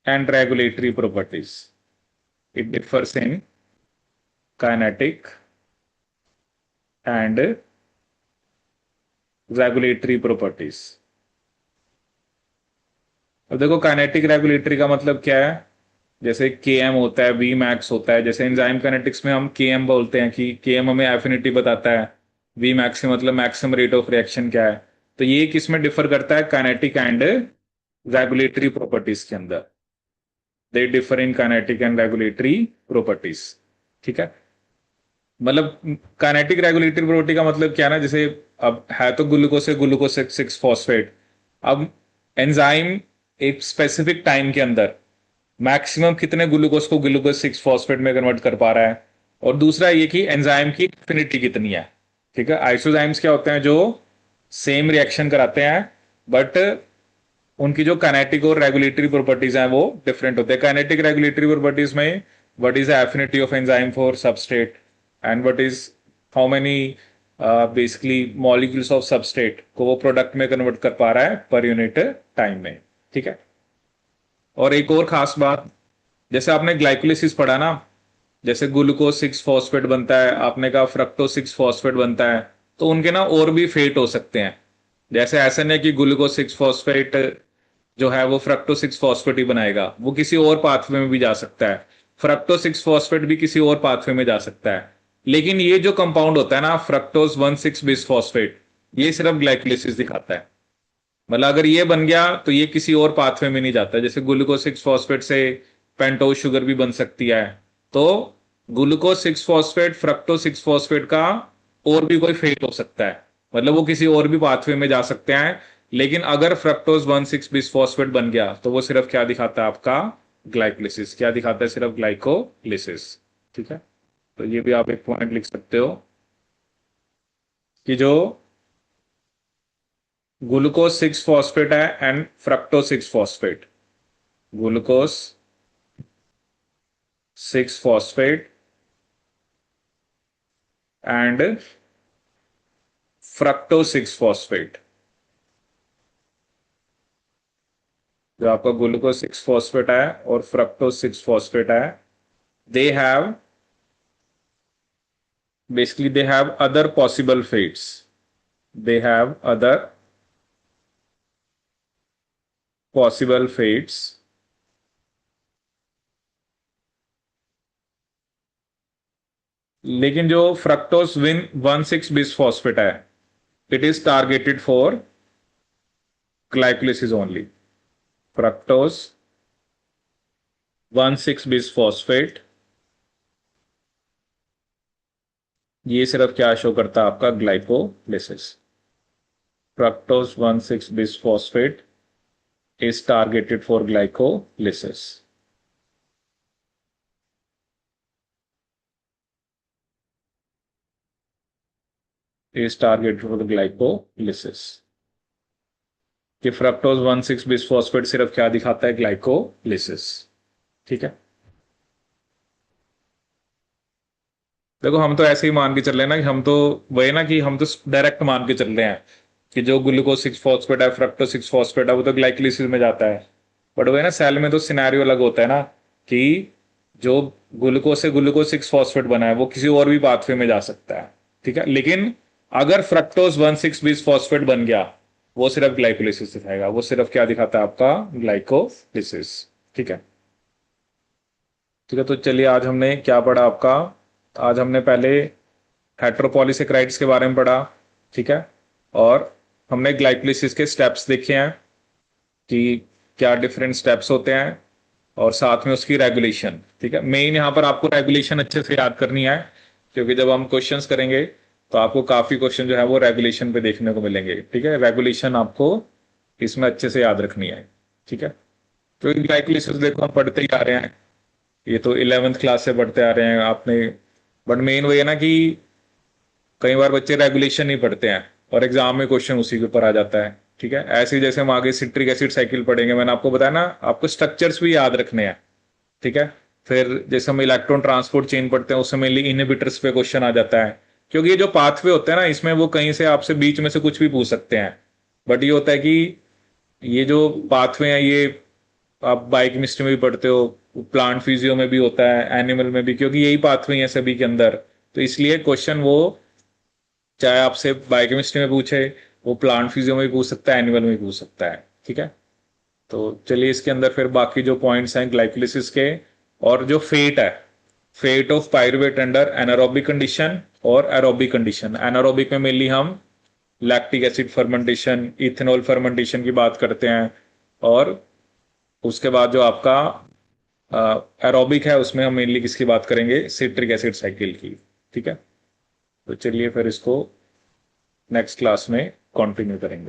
and regulatory properties. It differs in kinetic and regulatory properties. अब देखो काइनेटिक रेगुलेटरी का मतलब क्या है, जैसे के एम होता है, वी मैक्स होता है, जैसे एंजाइम काइनेटिक्स में हम के एम बोलते हैं कि के एम हमें एफिनिटी बताता है, वी मैक्स मतलब मैक्सिमम रेट ऑफ रिएक्शन क्या है। तो ये किस में डिफर करता है, काइनेटिक एंड रेगुलेटरी प्रॉपर्टीज के अंदर। They differ in kinetic and regulatory properties. ठीक है, मतलब काइनेटिक रेगुलेटरी प्रॉपर्टी का मतलब क्या है ना, जैसे अब है तो ग्लूकोज से ग्लूकोज सिक्स फॉस्फेट। अब एंजाइम एक स्पेसिफिक टाइम के अंदर मैक्सिमम कितने ग्लूकोज को ग्लूकोज सिक्स फॉस्फेट में कन्वर्ट कर पा रहा है, और दूसरा ये कि एंजाइम की एफिनिटी कितनी है। ठीक है, आइसोजाइम्स क्या होते हैं, जो सेम रिएक्शन कराते हैं, बट उनकी जो काइनेटिक और रेगुलेटरी प्रॉपर्टीज हैं वो डिफरेंट होते हैं। काइनेटिक रेगुलेटरी प्रॉपर्टीज में what is the affinity of enzyme for substrate, and what is how many basically molecules of substrate को वो प्रोडक्ट में कन्वर्ट कर पा रहा है पर यूनिट टाइम में। ठीक है, और एक और खास बात, जैसे आपने ग्लाइकोलिसिस पढ़ा ना, जैसे ग्लूकोज सिक्स फॉस्फेट बनता है, आपने कहा फ्रक्टोज सिक्स फॉस्फेट बनता है, तो उनके ना और भी फेट हो सकते हैं। जैसे ऐसा नहीं है कि ग्लूकोज सिक्स फॉस्फेट जो है वो फ्रक्टो सिक्स फॉस्फेट ही बनाएगा, वो किसी और पाथवे में भी जा सकता है। फ्रक्टो सिक्स फॉस्फेट भी किसी और पाथवे में जा सकता है। लेकिन ये जो कंपाउंड होता है ना, fructose one six bisphosphate, ये सिर्फ ग्लाइकोलिसिस दिखाता है। मतलब अगर ये बन गया तो ये किसी और पाथवे में नहीं जाता। जैसे ग्लूकोज सिक्स फॉस्फेट से पेंटोज शुगर भी बन सकती है, तो glucose six phosphate fructose six phosphate का और भी कोई फेट हो सकता है, मतलब वो किसी और भी पाथवे में जा सकते हैं। लेकिन अगर fructose one six bis phosphate बन गया तो वो सिर्फ क्या दिखाता है आपका, ग्लाइकोलिसिस। क्या दिखाता है, सिर्फ ग्लाइकोलिसिस। ठीक है, तो ये भी आप एक पॉइंट लिख सकते हो कि जो ग्लूकोज सिक्स फॉस्फेट है and fructose six phosphate, glucose six phosphate and fructose six phosphate, जो आपका ग्लूकोज सिक्स फॉस्फेट है और फ्रक्टोज सिक्स फॉस्फेट है, they have basically they have other possible fates, they have other possible fates, लेकिन जो fructose विन one six bisphosphate है, it is targeted for glycolysis only. Fructose one six bisphosphate, ये सिर्फ क्या show करता है आपका, glycolysis. Fructose one six bisphosphate is targeted for glycolysis. Is targeted for the glycolysis. कि fructose one six bisphosphate सिर्फ क्या दिखाता है, ग्लाइकोलिसिस। ठीक है, देखो हम तो ऐसे ही मान के चल रहे हैं ना कि हम तो वही ना कि हम तो डायरेक्ट मान के चल रहे हैं कि जो ग्लूकोज सिक्स फॉस्फेट है, फ्रक्टोज सिक्स फॉस्फेट है, वो तो ग्लाइकोलिसिस में जाता है। बट वही ना, सेल में तो सिनेरियो अलग होता है ना, कि जो ग्लूकोज से ग्लूकोज सिक्स फॉस्फेट बना है वो किसी और भी पाथवे में जा सकता है। ठीक है, लेकिन अगर फ्रक्टोज वन सिक्स बीस फॉस्फेट बन गया, वो सिर्फ ग्लाइकोलिसिस दिखाएगा, वो सिर्फ क्या दिखाता है आपका, ग्लाइकोलिसिस। ठीक है, ठीक है, तो चलिए आज हमने क्या पढ़ा आपका, आज हमने पहले हेट्रोपॉलीसेकेराइड्स के बारे में पढ़ा। ठीक है, और हमने ग्लाइकोलिसिस के स्टेप्स देखे हैं कि क्या डिफरेंट स्टेप्स होते हैं, और साथ में उसकी रेगुलेशन। ठीक है, मेन यहाँ पर आपको रेगुलेशन अच्छे से याद करनी है, क्योंकि जब हम क्वेश्चंस करेंगे तो आपको काफी क्वेश्चन जो है वो रेगुलेशन पे देखने को मिलेंगे। ठीक है, रेगुलेशन आपको इसमें अच्छे से याद रखनी है। ठीक है, क्योंकि ग्लाइकोलिसिस देखो हम पढ़ते ही आ रहे हैं, ये तो 11th क्लास से पढ़ते आ रहे हैं आपने। बट मेन वही है ना कि कई बार बच्चे रेगुलेशन नहीं पढ़ते हैं और एग्जाम में क्वेश्चन उसी के ऊपर आ जाता है। ठीक है, ऐसे ही जैसे हम आगे सिट्रिक एसिड साइकिल पढ़ेंगे, मैंने आपको बताया ना, आपको स्ट्रक्चर्स भी याद रखने हैं। ठीक है, फिर जैसे हम इलेक्ट्रॉन ट्रांसपोर्ट चेन पढ़ते हैं, उसमें इनहिबिटर्स पे क्वेश्चन आ जाता है। क्योंकि ये जो पाथवे होते हैं ना, इसमें वो कहीं से आपसे बीच में से कुछ भी पूछ सकते हैं। बट ये होता है कि ये जो पाथवे हैं, ये आप बायोकेमिस्ट्री में भी पढ़ते हो, प्लांट फिजियो में भी होता है, एनिमल में भी, क्योंकि यही पाथवे हैं सभी के अंदर। तो इसलिए क्वेश्चन वो चाहे आपसे बायोकेमिस्ट्री में पूछे, वो प्लांट फिजियो में भी पूछ सकता है, एनिमल में भी पूछ सकता है। ठीक है, तो चलिए इसके अंदर फिर बाकी जो पॉइंट्स हैं ग्लाइकोलिसिस के, और जो फेट है, fate of pyruvate under anaerobic condition और एरोबिक कंडीशन। एनारोबिक में मेनली हम lactic acid fermentation, ethanol fermentation की बात करते हैं, और उसके बाद जो आपका एरोबिक है उसमें हम मेनली किसकी बात करेंगे, सिट्रिक एसिड साइकिल की। ठीक है, तो चलिए फिर इसको नेक्स्ट क्लास में कंटिन्यू करेंगे।